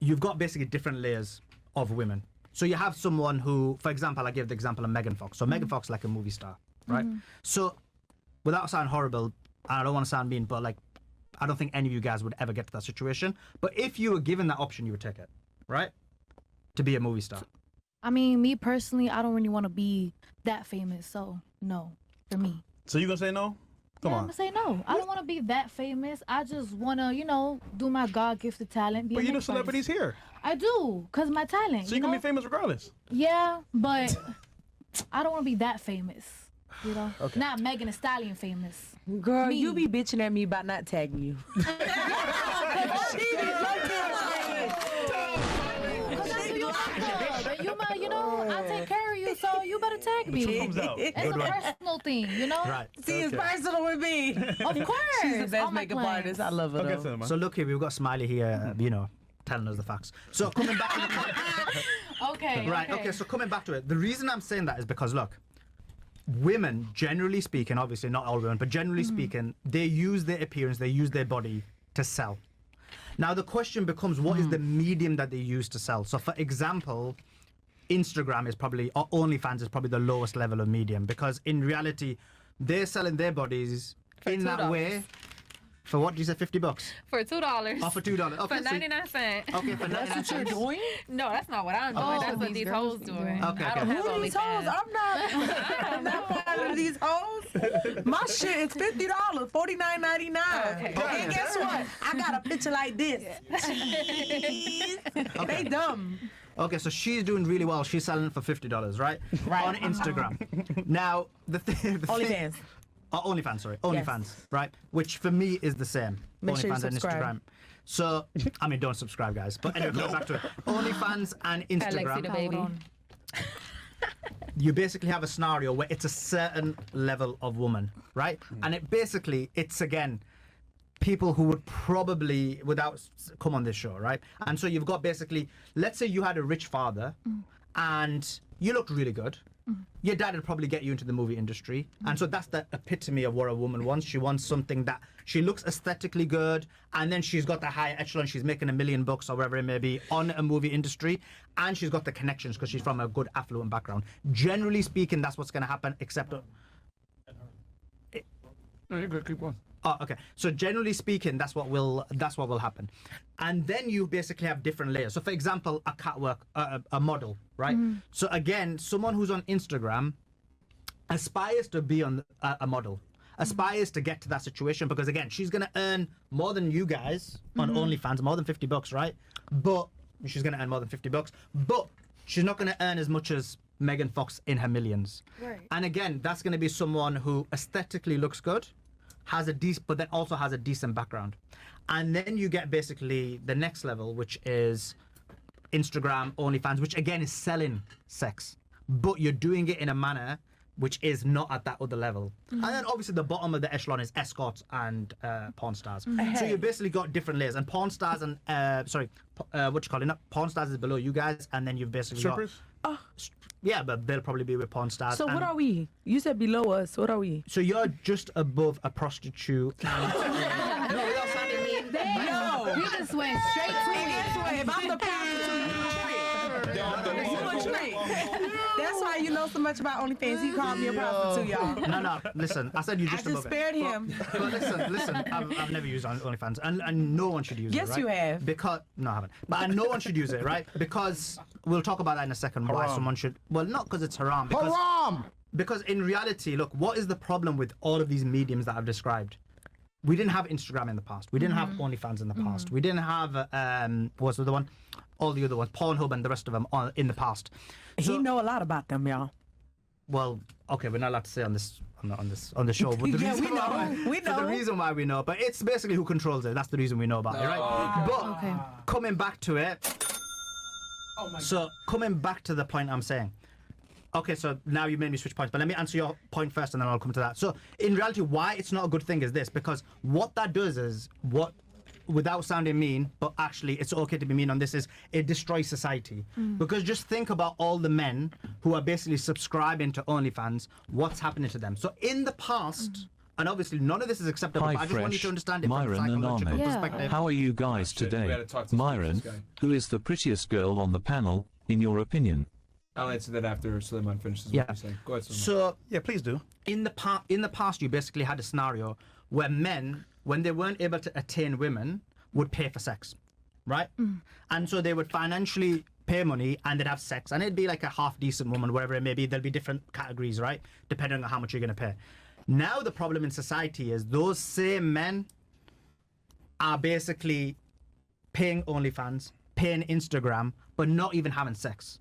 you've got basically different layers of women. So you have someone who, for example, I give the example of Megan Fox. So Megan Fox is like a movie star, right? So without sounding horrible, and I don't want to sound mean, but like, I don't think any of you guys would ever get to that situation. But if you were given that option, you would take it, right? To be a movie star. I mean, me personally, I don't really want to be that famous. So, no, for me. So you gonna say no? Come I'm on. going to say no. I don't want to be that famous. I just want to, you know, do my God-gifted talent. Be But a you know next celebrities artist. here. I do, because my talent. So you can be famous regardless. Yeah, but I don't want to be that famous. You know? Not Megan Thee Stallion famous. Girl, Me. you be bitching at me about not tagging you. Because that's who you are. You might, you know, I take care of you, so you better tag me. Truth comes out. It's a personal thing, you know? Right. See, it's personal with me. Of course. She's the best All my makeup plans. artist. I love her. Okay, though. Sulaiman. So look here, we've got Smiley here, you know, telling us the facts. So coming back to the Okay. Right, okay, so coming back to it, the reason I'm saying that is because, look, women, generally speaking, obviously not all women, but generally speaking, they use their appearance, they use their body to sell. Now, the question becomes, what is the medium that they use to sell? So, for example, Instagram is probably, or OnlyFans is probably the lowest level of medium, because in reality, they're selling their bodies in that $2. way. For what? Did you say $50? For $2. Oh, for $2. Okay, For 99 cents. Okay, for 99 That's what you're cents. doing? No, that's not what I'm doing. Oh, that's what these these girls hoes be doing. doing. Okay, I don't okay. have Who are these hoes? OnlyFans. I'm not part of these hoes. My shit is $50, $49.99. Okay. And guess what? I got a picture like this. They dumb. Okay, so she's doing really well. She's selling it for $50, right? Right. On Instagram. Now, the thing... OnlyFans. OnlyFans, sorry. OnlyFans, right? Which for me is the same. Make OnlyFans sure you and subscribe. Instagram. So, I mean, don't subscribe, guys. But anyway, going back to it. OnlyFans and Instagram, the baby. you basically have a scenario where it's a certain level of woman, right? And it basically, it's again, people who would probably, come on this show, right? And so you've got basically, let's say you had a rich father and you looked really good. Your dad would probably get you into the movie industry. And so that's the epitome of what a woman wants. She wants something that she looks aesthetically good, and then she's got the high echelon, she's making $1 million bucks or whatever it may be on a movie industry, and she's got the connections because she's from a good affluent background. Generally speaking, that's what's going to happen, except... No, you're good. Keep going. Oh, okay. So generally speaking, that's what will happen, and then you basically have different layers. So, for example, a catwalk, a model, right? So again, someone who's on Instagram aspires to be on a model, aspires to get to that situation because again, she's gonna earn more than you guys on OnlyFans, more than $50, right? But she's gonna earn more than $50, but she's not gonna earn as much as Megan Fox in her millions. Right. And again, that's gonna be someone who aesthetically looks good, has a but then also has a decent background. And then you get basically the next level, which is Instagram, OnlyFans, which again is selling sex, but you're doing it in a manner which is not at that other level. And then obviously the bottom of the echelon is escorts and porn stars. So you basically got different layers. And porn stars and what you call it? Not porn stars is below you guys, and then you've basically Strippers? got yeah, but they'll probably be with porn stars. So and what are we? You said below us. What are we? So you're just above a prostitute. And, No, without sounding mean. Yo. You just went straight to And guess what? If I'm the prostitute, you a trick. You a trick. That's why you know so much about OnlyFans. He called me a prostitute, y'all. No, listen. I said you I just just above spared it. him. But listen. I've never used OnlyFans, and no one should use it. Yes, right? you have. Because no, I haven't. But no one should use it, right? Because we'll talk about that in a second. Why someone should? Well, not because it's haram. Because in reality, look, what is the problem with all of these mediums that I've described? We didn't have Instagram in the past. We didn't have OnlyFans in the past. We didn't have what's the other one? All the other ones, Pornhub and the rest of them in the past. He know a lot about them, y'all. Well, okay, we're not allowed to say on the show. But the Yeah, reason we know. why, We but the know. reason why we know, but it's basically who controls it. That's the reason we know about it, right? But coming back to it, so coming back to the point I'm saying. Okay, so now you made me switch points, but let me answer your point first and then I'll come to that. So in reality, why it's not a good thing is this, because what that does is, without sounding mean, but actually it's okay to be mean on this, is it destroys society. Because just think about all the men who are basically subscribing to OnlyFans, what's happening to them. So in the past, and obviously none of this is acceptable, but I just want you to understand it from a Myron and psychological Ahmed. perspective. How are you guys we today? gotta talk to Myron, this guy. who is the prettiest girl on the panel, in your opinion? I'll answer that after Sulaiman finishes what he's saying. Go ahead, Sulaiman. So Yeah, please do. in the past, you basically had a scenario where men, when they weren't able to attain women, would pay for sex, right? And so they would financially pay money and they'd have sex, and it'd be like a half decent woman, whatever it may be. There'll be different categories, right, depending on how much you're going to pay. Now the problem in society is those same men are basically paying OnlyFans, paying Instagram, but not even having sex.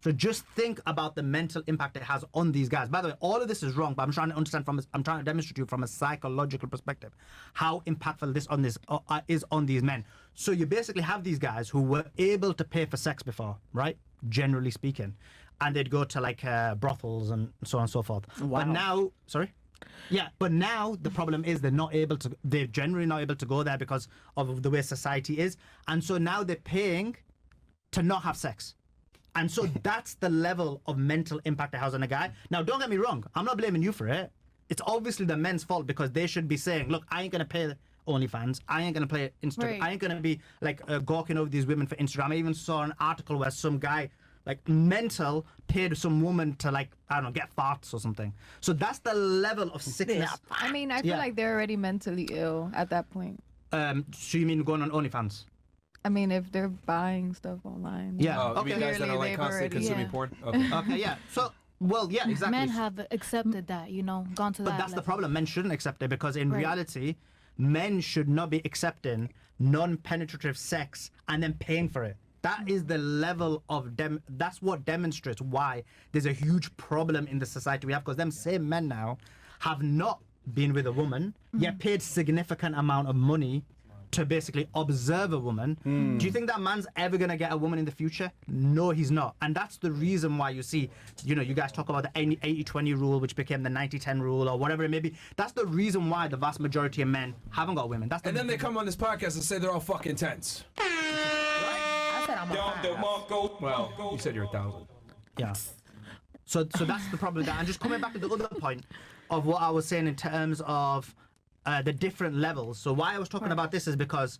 So just think about the mental impact it has on these guys. By the way, all of this is wrong, but I'm trying to understand I'm trying to demonstrate to you from a psychological perspective how impactful this is on these men. So you basically have these guys who were able to pay for sex before, right? Generally speaking, and they'd go to like brothels and so on and so forth. Wow. But now, but now the problem is they're generally not able to go there because of the way society is, and so now they're paying to not have sex. And so that's the level of mental impact it has on a guy. Now, don't get me wrong. I'm not blaming you for it. It's obviously the men's fault because they should be saying, look, I ain't going to pay OnlyFans. I ain't going to play Instagram. Right. I ain't going to be like gawking over these women for Instagram. I even saw an article where some guy, like mental, paid some woman to like, I don't know, get farts or something. So that's the level of sickness. I mean, I feel like they're already mentally ill at that point. So you mean going on OnlyFans? I mean, if they're buying stuff online. Yeah. Oh, you mean guys that are like They've constantly already- consuming yeah. porn? Okay. Okay, yeah. So, well, yeah, exactly. Men have accepted that, gone to that. But that's the level. problem. Men shouldn't accept it because in Right. reality, men should not be accepting non-penetrative sex and then paying for it. That is the level of that's what demonstrates why there's a huge problem in the society we have, because them same men now have not been with a woman, yet paid significant amount of money to basically observe a woman. Do you think that man's ever going to get a woman in the future? No, he's not. And that's the reason why you see, you guys talk about the 80-20 rule, which became the 90-10 rule or whatever it may be. That's the reason why the vast majority of men haven't got women. And then they come on this podcast and say they're all fucking tense. I said I'm a 5. Well, you said you're 1,000. Yeah. So that's the problem with that. And just coming back to the other point of what I was saying in terms of the different levels. So why I was talking about this is because,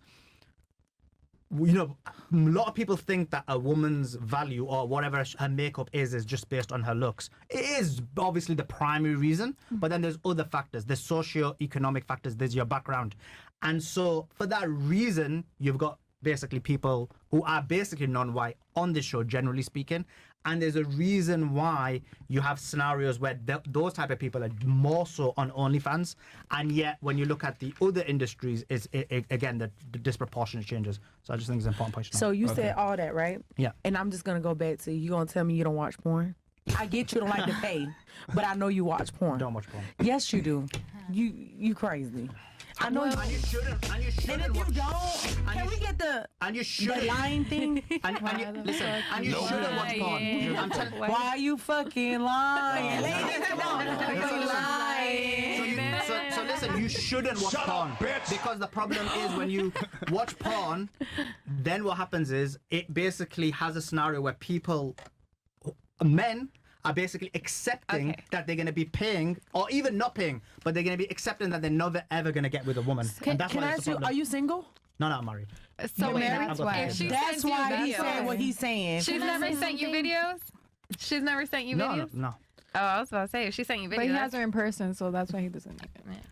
a lot of people think that a woman's value or whatever her makeup is just based on her looks. It is obviously the primary reason, but then there's other factors. There's socio-economic factors. There's your background. And so for that reason, you've got basically people who are basically non-white on this show, generally speaking. And there's a reason why you have scenarios where those type of people are more so on OnlyFans, and yet when you look at the other industries, again the disproportionate changes. So I just think it's an important point. So you said all that, right? Yeah. And I'm just gonna go back to you. Gonna tell me you don't watch porn? I get you don't like to pay, but I know you watch porn. Don't watch porn. Yes, you do. You crazy. I know you. And you shouldn't. And you And shouldn't. if you watch- don't, can we get the And you shouldn't. lying thing? And you, listen. And you shouldn't watch porn. I'm telling. Why are you fucking lying? Ladies, come on. You lying. So listen, you shouldn't watch porn. Because the problem is when you watch porn, then what happens is it basically has a scenario where men are basically accepting that they're going to be paying, or even not paying, but they're going to be accepting that they're never ever going to get with a woman. Can that's I why it's ask the you, problem. are you single? No, I'm married. So You're wait, married? that's why. If She That's sent you why he videos. said what he's saying. She's never sent you videos? She's never sent you No, videos? no. Oh, I was about to say, if she sent you videos. But he has her in person, so that's why he doesn't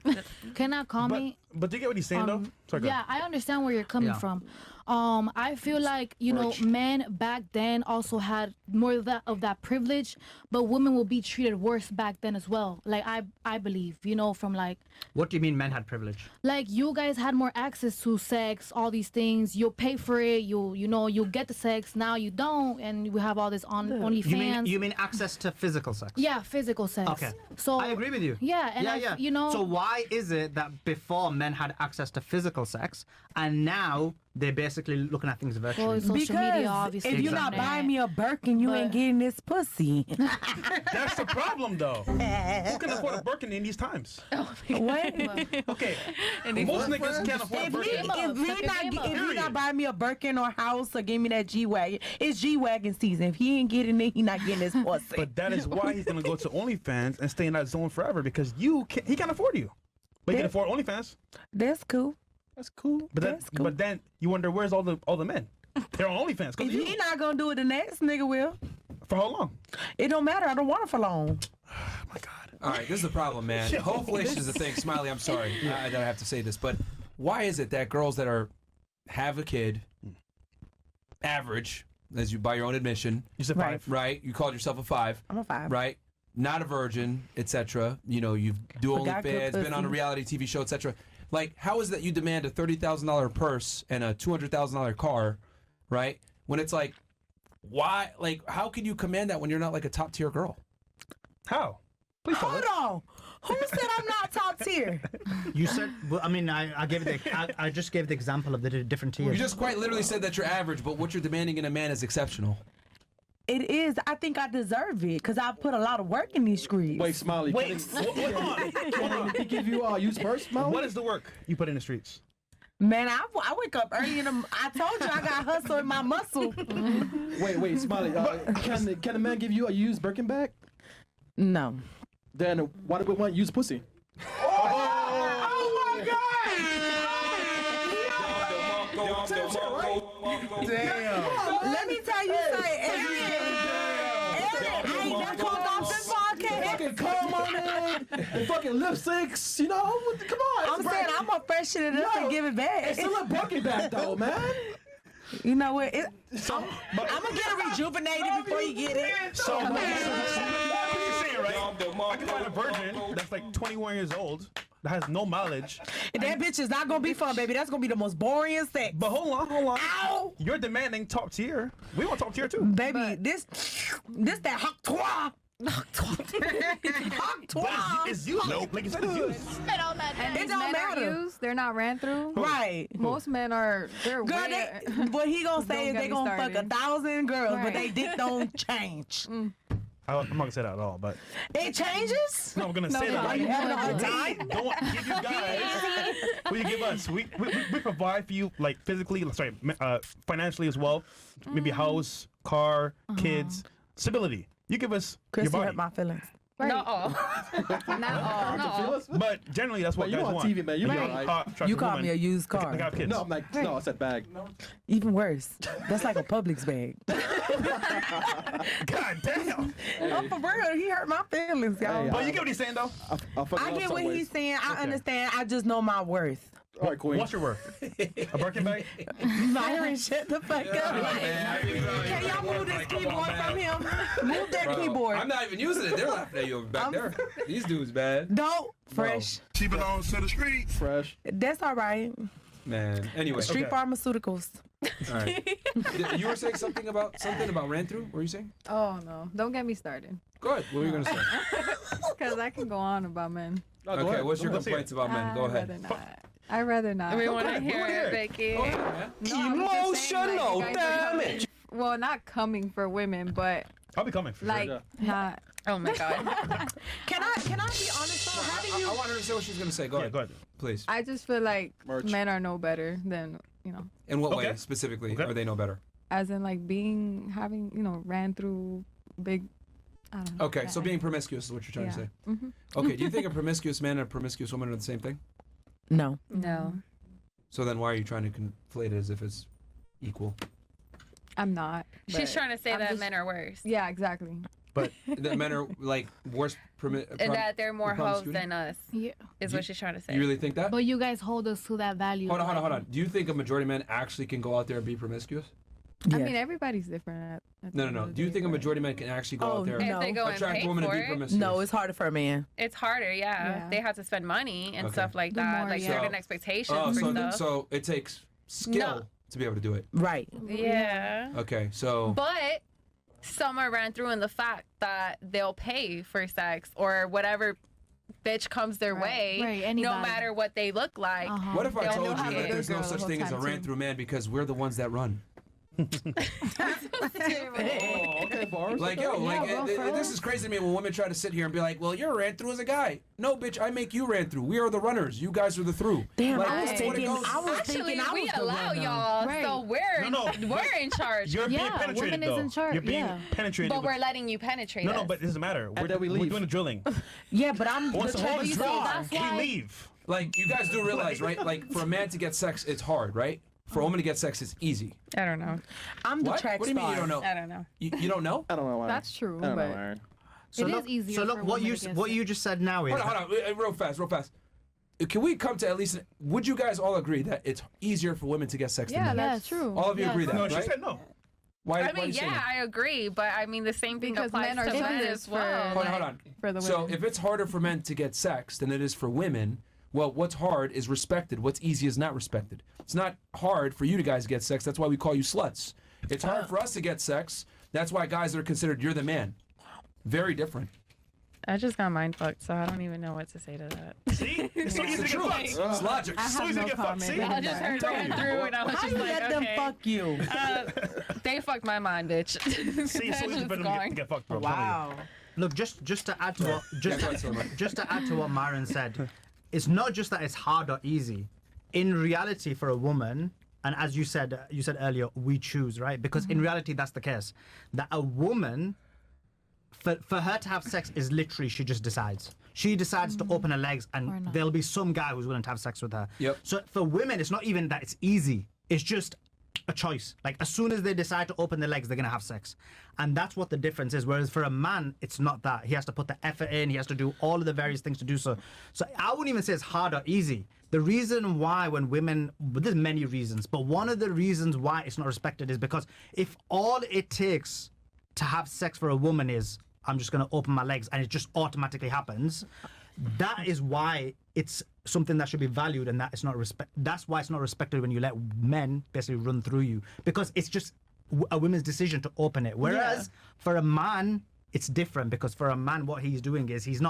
need it. Can I comment? But do you get what he's saying though? Sorry, go Yeah, I understand where you're coming Yeah. from. I feel like men back then also had more of that privilege, but women will be treated worse back then as well. Like I believe, from like What do you mean men had privilege? like you guys had more access to sex, all these things. You'll pay for it. You'll get the sex. Now you don't, and we have all this on OnlyFans. You mean access to physical sex? Yeah, physical sex. Okay. So I agree with you. Yeah, and So why is it that before men had access to physical sex and now they're basically looking at things virtually? Well, social Because media, obviously. if you're not Exactly. buying me a Birkin, you ain't getting this pussy. That's the problem, though. Who can afford a Birkin in these times? What? Okay, most niggas can't afford a If Birkin. he not buying me a Birkin or house or give me that G-Wagon, it's G-Wagon season. If he ain't getting it, he not getting his pussy. But that is why he's gonna go to OnlyFans and stay in that zone forever because he can't afford you. But he can afford OnlyFans. That's cool. That's cool. But then you wonder where's all the men? They're on OnlyFans. If he not gonna do it, the next nigga will. For how long? It don't matter. I don't want it for long. All right, this is the problem, man. Hopefully, this is the thing. Smiley, I'm sorry that I have to say this, but why is it that girls that have a kid, average, as you by your own admission, you said 5, right? You called yourself a 5. I'm a 5, right? Not a virgin, etc. You've do Forgot good OnlyFans, been on a pussy. reality TV show, etc. Like, how is that you demand a $30,000 purse and a $200,000 car, right? When it's like, why? Like, how can you command that when you're not like a top tier girl? How? Please tell Hold us. on. Who said I'm not top tier? You said, well, I mean, I gave I just gave the example of the different tiers. You just quite literally said that you're average, but what you're demanding in a man is exceptional. It is. I think I deserve it because I put a lot of work in these streets. Wait, Smiley. Wait, hold on. Can he give you used purse, Smiley? What is the work you put in the streets? Man, I wake up early in the. I told you I got hustle in my muscle. Wait, Smiley. Can a man give you a used Birkin bag? No. Then why do we want used pussy? Oh my God! Damn. Let me tell you something, Aaron, I ain't never talked off this podcast. Fucking comb on it, and fucking lipsticks. Come on. I'm saying I'm gonna freshen it up and give it back. It's still a Birkin bag though, man. You know what? I'm I'm gonna get it rejuvenated before you get it. So, what you're saying, right? I can find a virgin that's like 21 years old that has no mileage. And that bitch is not gonna be fun, baby. That's gonna be the most boring sex. But hold on. Ow! You're demanding top tier. We want top tier too. Baby, this that hot toi. Hot toi. It's used. Nope. Like you said, it's used. And It these don't men matter. are used. They're not ran through. Right. Most men they're Girl, way. what he gonna say Don't is get they me gonna fuck started. 1,000 girls, but Right. they dick don't change. I'm not gonna say that at all, but It changes? no, I'm gonna say they that. Are you having a good time? Don't give you guys what you give us. We provide for you like physically, financially as well. Maybe house, car, kids, stability. You give us Chris, your you body. hurt my feelings. Not all. Not all. But generally, that's what you guys on want. TV, man. You Be a right. hot, attractive You called woman. me a used car. I got kids. No, I'm like, no, I said bag. Even worse. That's like a Publix bag. God damn. Oh, for real, he hurt my feelings, y'all. Hey, But you get what he's saying though. I get what he's saying. I understand. I just know my worth. All right, Queen. What's your worth? A Birkin bag? Myron, shut the fuck up. Can y'all move this keyboard from him? Move that keyboard. I'm not even using it. They're laughing at you back there. These dudes, man. Don't. Fresh. She belongs to the street. Fresh. That's all right. Man. Anyway. Street Okay. pharmaceuticals. All right. You were saying something about ran through? What were you saying? Oh no! Don't get me started. Go ahead. What were you gonna say? Because I can go on about men. No, go Okay. ahead. What's your Let's hear complaints about men? Go ahead. I'd rather not. We want to ahead, hear go it, ahead. Becky. Go ahead, man. No, I'm just saying, like, you guys are coming- Well, not coming for women, but I'll be coming for like sure. not. Oh my God. Can I be honest though? How do you? I want her to say what she's gonna say. Go Yeah, ahead. go ahead. Please. I just feel like Merch. men are no better than In what way Okay. specifically Okay. are they no better? as in like having ran through big. I don't know. Okay, so being promiscuous is what you're trying to say. Mm-hmm. Okay, do you think a promiscuous man and a promiscuous woman are the same thing? No. No, So then why are you trying to conflate it as if it's equal? I'm not. She's trying to say that men are worse. Yeah, exactly. But that men are like worse. And that they're more hoes than us. Yeah. Is what she's trying to say. You really think that? But you guys hold us to that value. Hold on. Do you think a majority of men actually can go out there and be promiscuous? I mean, everybody's different. No. Do you think a majority of men can actually go out there If they go and attract pay women to for be it? promiscuous? No, it's harder for a man. It's harder, yeah. They have to spend money and stuff like that, like certain expectations for stuff. So it takes skill to be able to do it. Right. Yeah. Okay, so. But some are ran through in the fact that they'll pay for sex or whatever bitch comes their way, no matter what they look like. What if I told you that there's no such thing as a ran through man because we're the ones that run? Okay, bars. Like, yo, this is crazy to me when women try to sit here and be like, well, you're ran through as a guy. No, bitch, I make you ran through. We are the runners. You guys are the through. Damn, like, I was thinking, Actually, we allow y'all, so we're in charge. You're being penetrated, women though. is in charge. You're being penetrated. But we're letting you penetrate No, us. but it doesn't matter. We're doing the drilling. Yeah, but I'm Once the hole is dry, we leave. Like, you guys do realize, right? Like, for a man to get sex, it's hard, right? For a woman to get sex, it's easy. I don't know. I'm the What? track What do you mean you star. don't know? I don't know. You don't know? I don't know why. That's true, I don't know but why. So It look, is easier So look, for what women you to get what you just said now is Hold on. Real fast. Can we come to at least, would you guys all agree that it's easier for women to get sex than yeah, men? that's true. All of you agree that, No, right? she said no. Why, I why mean, you saying yeah, that? I agree, but I mean the same thing Because applies men are to doing men this as well. Hold on. For the So women. if it's harder for men to get sex than it is for women, well, what's hard is respected. What's easy is not respected. It's not hard for you to guys get sex. That's why we call you sluts. It's hard for us to get sex. That's why guys are considered you're the man. Very different. I just got mind fucked, so I don't even know what to say to that. See? It's so easy to get fucked. It's logic. I So have easy to no get fucked. comment. See? I just heard ran through and I was How just you like, let okay. them fuck you? They fucked my mind, bitch. See, it's so easy for them to get fucked, bro. I'm telling you. Wow. look just to add to what just to add to what Myron said. It's not just that it's hard or easy. In reality, for a woman, and as you said earlier, we choose, right? Because in reality, that's the case. That a woman, for her to have sex is literally she just decides. She decides to open her legs, and there'll be some guy who's willing to have sex with her. Yep. So for women, it's not even that it's easy. It's just a choice. Like as soon as they decide to open their legs, they're gonna have sex, and that's what the difference is. Whereas for a man, it's not that. He has to put the effort in. He has to do all of the various things to do so. So I wouldn't even say it's hard or easy. The reason why when women, but there's many reasons, but one of the reasons why it's not respected is because if all it takes to have sex for a woman is I'm just gonna open my legs and it just automatically happens, that is why it's something that should be valued, and that it's not respect. That's why it's not respected when you let men basically run through you, because it's just a woman's decision to open it. Whereas for a man, it's different, because for a man, what he's doing is it's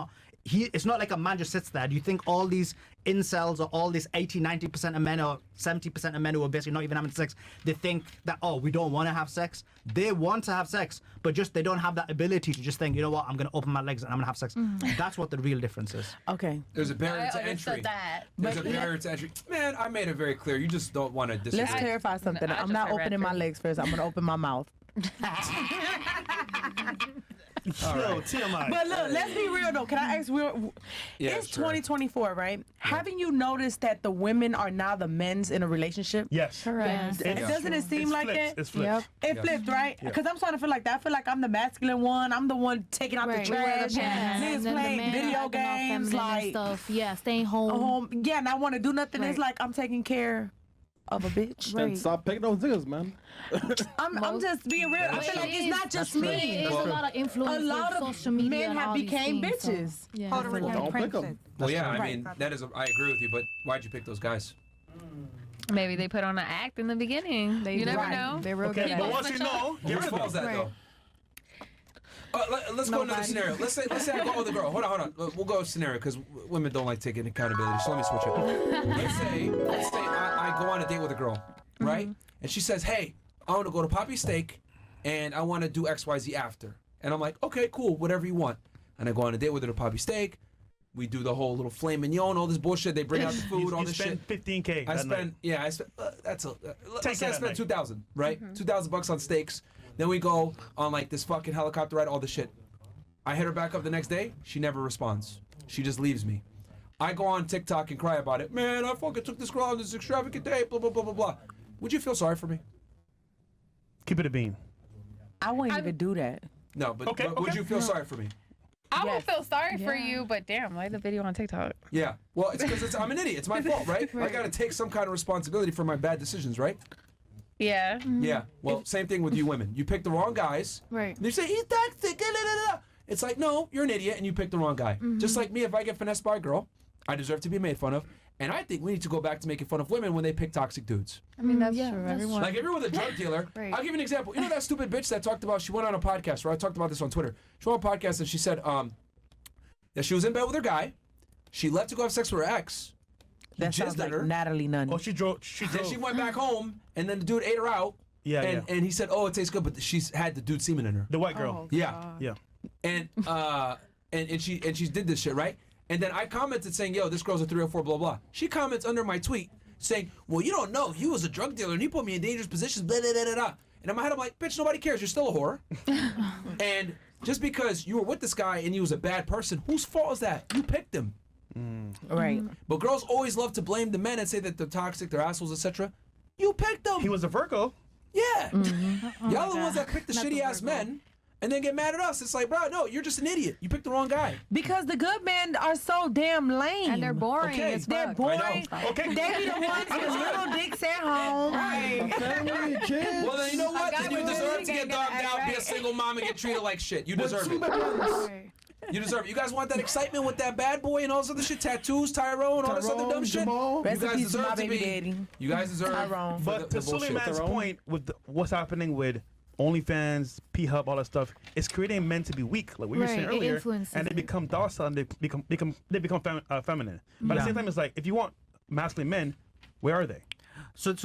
not like a man just sits there. Do you think all these incels or all these 80-90% of men or 70% of men who are basically not even having sex, they think that, oh, we don't want to have sex? They want to have sex, but just they don't have that ability to just think, you know what, I'm going to open my legs and I'm going to have sex. That's what the real difference is. Okay. There's a barrier to entry. There's a barrier to entry. Man, I made it very clear. You just don't want to disagree. Let's clarify something. I'm not opening my legs first. I'm going to open my mouth. Yo, TMI. But look, let's be real though. Can I ask real? Yeah, it's sure. 2024, right? Haven't you noticed that the women are now the men's in a relationship? Yes. Correct. And doesn't it seem It's like flipped. that? It's flipped. Yep. It flipped, right? Yeah. Because I'm starting to feel like that. I feel like I'm the masculine one. I'm the one taking out Right. the trash. Yeah. Niggas And then the playing men video acting all games, feminine and like stuff. Yeah, staying home. Yeah, and I want to do nothing. It's Right. like I'm taking care of a bitch. Then stop picking those niggas, man. I'm just being real. I feel like it's not just me. It's a lot of influence. A lot with of social media men and have all these became things, so, bitches. yeah. Don't pick them. Well, yeah, I Right. mean, I agree with you, but why'd you pick those guys? Maybe they put on an act in the beginning. You never know. They're real Okay, good but at once it. you know, get Whose rid fault of is them. that, though? Let's go another scenario. Let's say I go with a girl. Hold on. We'll go with scenario because women don't like taking accountability. So let me switch it. Let's say I go on a date with a girl, right? And she says, "Hey, I want to go to Poppy Steak, and I want to do XYZ after." And I'm like, "Okay, cool, whatever you want." And I go on a date with her to Poppy Steak. We do the whole little flame mignon, all this bullshit. They bring out the food, all You this shit. spend 15K. I that spend, night. that's a. Let's Take say I that spent night. 2,000, right? $2,000 on steaks. Then we go on like this fucking helicopter ride, all this shit. I hit her back up the next day. She never responds. She just leaves me. I go on TikTok and cry about it. Man, I fucking took this girl on this extravagant date. Blah blah blah blah blah. Would you feel sorry for me? Keep it a bean. I wouldn't even do that. No, but would you feel sorry for me? I would feel sorry for you, but damn, like the video on TikTok. Yeah. Well, it's because I'm an idiot. It's my fault, right? I got to take some kind of responsibility for my bad decisions, right? Yeah. Yeah. Well, same thing with you women. You pick the wrong guys. Right. They say he's toxic. It's like, no, you're an idiot and you picked the wrong guy. Just like me, if I get finessed by a girl, I deserve to be made fun of. And I think we need to go back to making fun of women when they pick toxic dudes. I mean, that's true. Everyone. Like if you're with a drug dealer, I'll give you an example. You know that stupid bitch that talked about, she went on a podcast, right? I talked about this on Twitter. She went on a podcast and she said that she was in bed with her guy. She left to go have sex with her ex. He That sounds jizzed at like her. Natalie Nunn. Oh, she drove. Then she went back home and then the dude ate her out. Yeah, And he said, oh, it tastes good, but she's had the dude semen in her. The white girl. Yeah. Yeah. And she did this shit, right? And then I commented saying, yo, this girl's a 304, blah, blah. She comments under my tweet saying, well, you don't know. He was a drug dealer and he put me in dangerous positions, blah, blah, blah, blah, blah. And in my head, I'm like, bitch, nobody cares. You're still a whore. And just because you were with this guy and he was a bad person, whose fault is that? You picked him. Right. But girls always love to blame the men and say that they're toxic, they're assholes, etc. You picked them. He was a Virgo. Yeah. Y'all are the ones that pick the shitty ass men and then get mad at us. It's like, bro, no, you're just an idiot. You picked the wrong guy. Because the good men are so damn lame. And they're boring Okay. as They're fuck. boring. Okay. They be the ones with little dicks at home. Family, kids. Well, then you know what? guy Then you with deserve a to get dick dogged ain't out, gonna be a act single mom, and get treated like shit. You deserve it. Right. You deserve it. You guys want that excitement with that bad boy and all this other shit, tattoos, Tyrone, all this other dumb shit? Jamal. Rest You in guys peace to my deserve to baby be. daddy. You guys deserve. Tyrone. for But the to bullshit. Sulaiman's Tyrone? point with what's happening with OnlyFans, P-Hub, all that stuff, it's creating men to be weak, like we were saying Right, it earlier, influences and they it. become docile and they become feminine. But at the same time, it's like if you want masculine men, where are they? Just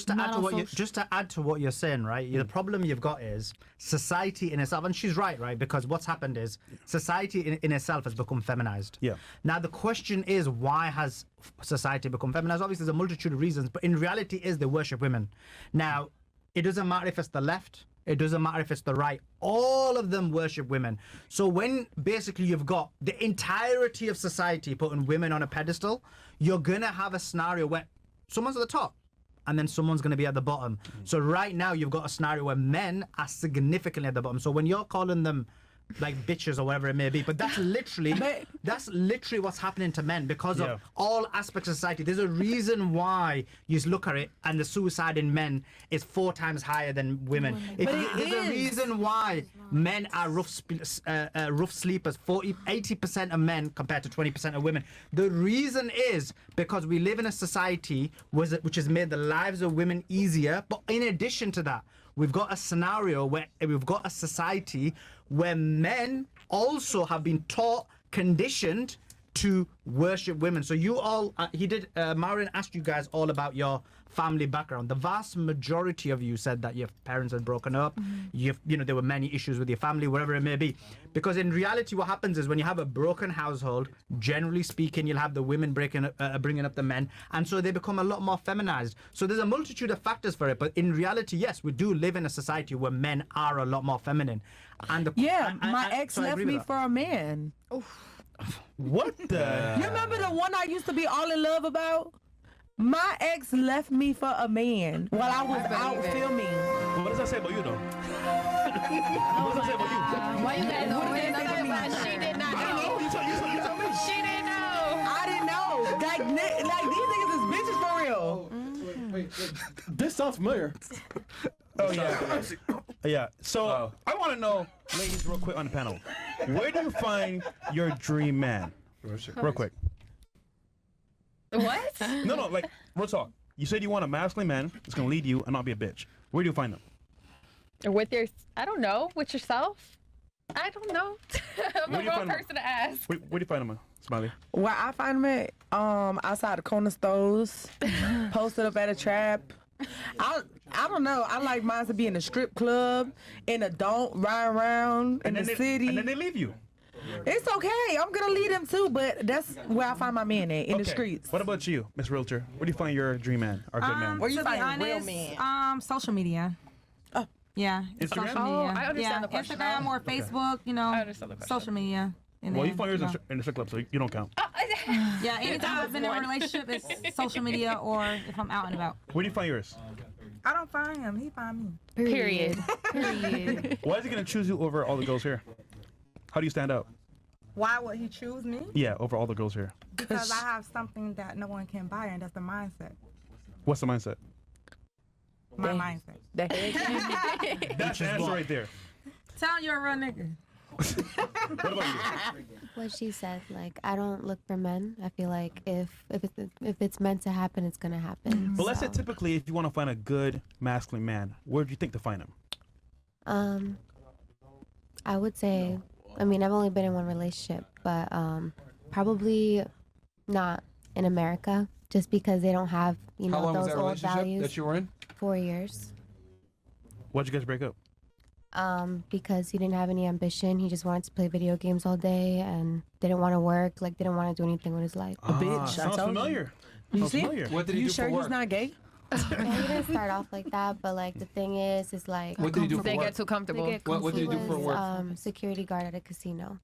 to Not add to on what you social. just to add to what you're saying, right? The problem you've got is society in itself, and she's right? Because what's happened is society in itself has become feminized. Yeah. Now the question is, why has society become feminized? Obviously, there's a multitude of reasons, but in reality, is they worship women. Now, it doesn't matter if it's the left. It doesn't matter if it's the right. All of them worship women. So when basically you've got the entirety of society putting women on a pedestal, you're gonna have a scenario where someone's at the top and then someone's going to be at the bottom. So right now you've got a scenario where men are significantly at the bottom. So when you're calling them like bitches or whatever it may be, but that's literally what's happening to men because of all aspects of society. There's a reason why you look at it and the suicide in men is 4 times higher than women. There's a reason why men are rough sleepers. 80% of men compared to 20% of women. The reason is because we live in a society which has made the lives of women easier. But in addition to that, we've got a scenario where we've got a society where men also have been taught, conditioned to worship women. So you all, Maureen asked you guys all about your family background. The vast majority of you said that your parents had broken up. There were many issues with your family, whatever it may be. Because in reality, what happens is when you have a broken household, generally speaking, you'll have the women bringing up the men. And so they become a lot more feminized. So there's a multitude of factors for it. But in reality, yes, we do live in a society where men are a lot more feminine. And my ex left me for a man. What the? You remember the one I used to be all in love about? My ex left me for a man while I was out filming. What does that say about you, though? What does that say about you? Why you gotta know? She did not know. You tell me. She didn't know. I didn't know. Like these niggas is bitches for real. Wait. This sounds familiar. Oh, yeah. Yeah. So I want to know, ladies, real quick on the panel, where do you find your dream man? Real quick. What? No, like, real talk. You said you want a masculine man that's going to lead you and not be a bitch. Where do you find them? I don't know, with yourself. I don't know. I'm the wrong person to ask. Where do you find them, Smiley? Where I find them at, outside the corner stores, posted up at a trap. I don't know. I like mine to be in a strip club, in a don't ride around in the city. And then they leave you. It's okay. I'm gonna lead them too, but that's where I find my man at, in the streets. What about you, Miss Realtor? Where do you find your dream man or good man? Where you To be find a real honest, man? social media. Oh, yeah, Instagram? social Oh, media. I understand the question. Instagram or Facebook. I understand the question. Social media. Well, you find yours in the strip club, so you don't count. Yeah, anytime I've been in a relationship, it's social media or if I'm out and about. Where do you find yours? I don't find him. He find me. Period. Period. Why is he gonna choose you over all the girls here? How do you stand out? Why would he choose me? Yeah, over all the girls here. Because I have something that no one can buy, and that's the mindset. What's the mindset? My mindset. That's the answer right there. Tell you're a real nigga. What about you? What she said, like, I don't look for men. I feel like if it's meant to happen, it's gonna happen. But let's say typically, if you want to find a good masculine man, where do you think to find him? I would say, I mean, I've only been in one relationship, but probably not in America, just because they don't have, you know, How long was those that old relationship values. that you were in? 4 years. Why'd you guys break up? Because he didn't have any ambition. He just wanted to play video games all day and didn't want to work, like didn't want to do anything with his life. A bitch. Sounds familiar. You Sounds see? familiar. What did he You do sure for work? he's not gay? Yeah, he didn't start off like that, but like the thing is like What did he do for They work? get too comfortable. What did he do for work? Security guard at a casino.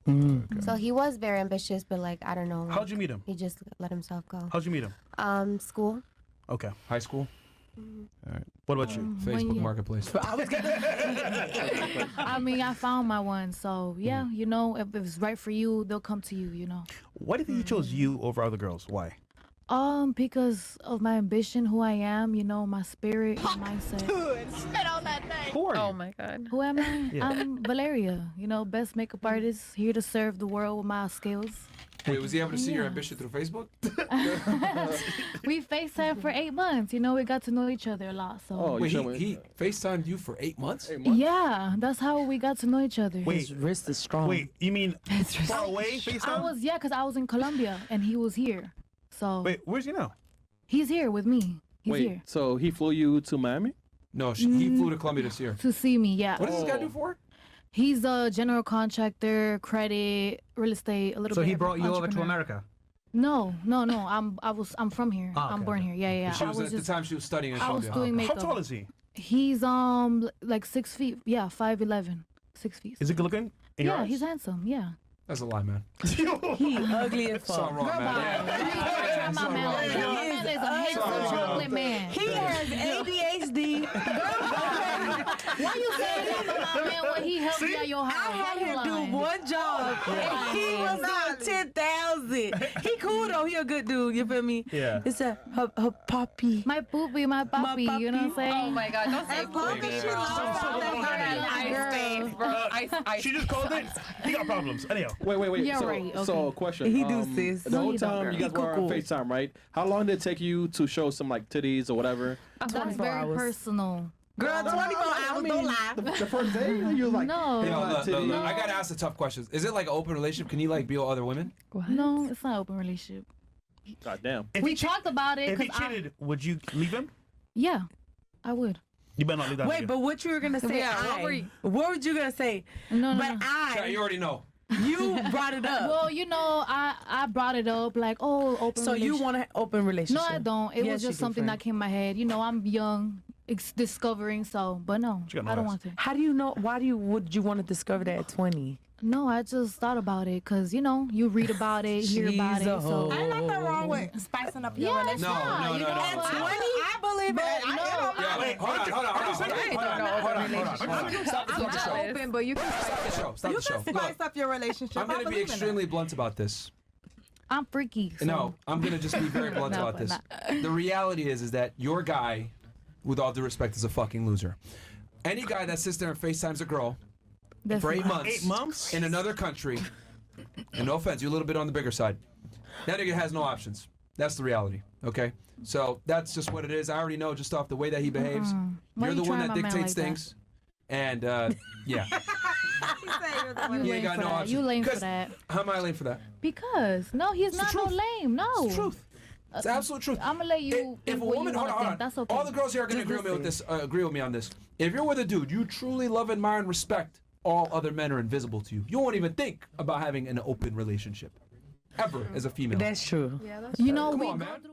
Okay. So he was very ambitious, but like I don't know. How'd you meet him? He just let himself go. How'd you meet him? School. Okay. High school? All right. What about you? Facebook Marketplace. I mean, I found my one, so yeah, you know, if it's right for you, they'll come to you, you know. Why do you think he chose you over other girls? Why? Because of my ambition, who I am, you know, my spirit, my mindset. Spit on that thing. Who are you? Oh my God. Who am I? Yeah. I'm Valeria, you know, best makeup artist, here to serve the world with my skills. Wait, was he able to see your Yeah. ambition through Facebook? We FaceTime for 8 months, you know, we got to know each other a lot, so. Oh, Wait, he FaceTimed you for 8 months? Yeah, that's how we got to know each other. Wait, His wrist is strong. wait, you mean far away FaceTime? because I was in Colombia and he was here. So Wait, where's he now? he's here with me. He's Wait, here so he flew you to Miami? No, he flew to Colombia to see her. to see me, yeah. What does this guy do for work? He's a general contractor, credit, real estate, a little So bit. he brought you over to entrepreneur. America? No. I'm from here. Ah, I'm okay, born okay. here. Yeah. She I was was at the just, time she was studying in I was Colombia. doing How makeup. tall is he? He's like 6 feet. Yeah, 5'11", 6 feet. Is he good looking? In your Yeah, eyes? he's handsome. Yeah. That's a lie, man. He ugly as fuck. Something wrong, man. Yeah. My man, my man is a handsome chocolate man. He has ADHD. Why you say that? Man, when he helped me at your house, I had why you him lying? do one job, and he was doing 10,000. He cool though. He a good dude. You feel me? Yeah. It's her puppy. My poopy, my puppy. You know what I'm saying? Oh my God. Don't say As long as she Ice face, bro. Ice. She just called it. He got problems. Anyhow. Wait. Yeah, so, right, so okay. question. He do, sis. The No, whole you don't, time girl. you guys He were on cool. FaceTime, right? How long did it take you to show some like titties or whatever? That's 24 very hours. personal. Girl, 24 hours, don't lie. The first day, you was like, No. Hey, look, titties. look, I gotta ask the tough questions. Is it like an open relationship? Can you like be with other women? No, it's not an open relationship. God damn. If We he talked about it. If he 'cause I- cheated, would you leave him? Yeah, I would. You better not leave that Wait, nigga. but what you were gonna say? Yeah, what were you- What were you gonna say? No, But Yeah, you already know. you brought it up. Well, you know, I brought it up like, oh, open So you relationship. want an open relationship? No, I don't. It Yes, was you just do, something friend. that came in my head. You know, I'm young, discovering, so, but no, She got no I don't ass. want to. How do you know? Would you want to discover that at 20? No, I just thought about it because, you know, you read about it, hear about She's it. a So. hoe. Ain't nothing wrong with spicing up your Yeah, relationship. it's not. no, You no, know, no. but- I believe it. no. Yeah, wait, hold on. Stop the show. Open, but you can Stop the show. Stop You the show. can spice Look, up your relationship. I'm gonna be extremely blunt about this. I'm freaky. So. No, I'm gonna just be very blunt No, about but this. The reality is that your guy, with all due respect, is a fucking loser. Any guy that sits there and FaceTimes a girl for 8 months, 8 months? in another country, and no offense, you're a little bit on the bigger side. That nigga has no options. That's the reality. Okay, so that's just what it is. I already know just off the way that he behaves. Why You're you the one trying that my man dictates like that? things, and yeah, You you lame ain't got for no that. options. You lame for 'Cause- that. How am I lame for that? Because no, he's not no truth. lame. No, It's the truth. It's the absolute truth. I'm gonna let you. If a think what woman, you hold wanna on, think. That's okay. all the girls here are gonna agree with me with this. Agree with me on this. If you're with a dude you truly love, admire, and respect, all other men are invisible to you. You won't even think about having an open relationship, ever, as a female. That's true. You know, Come we on, go man. through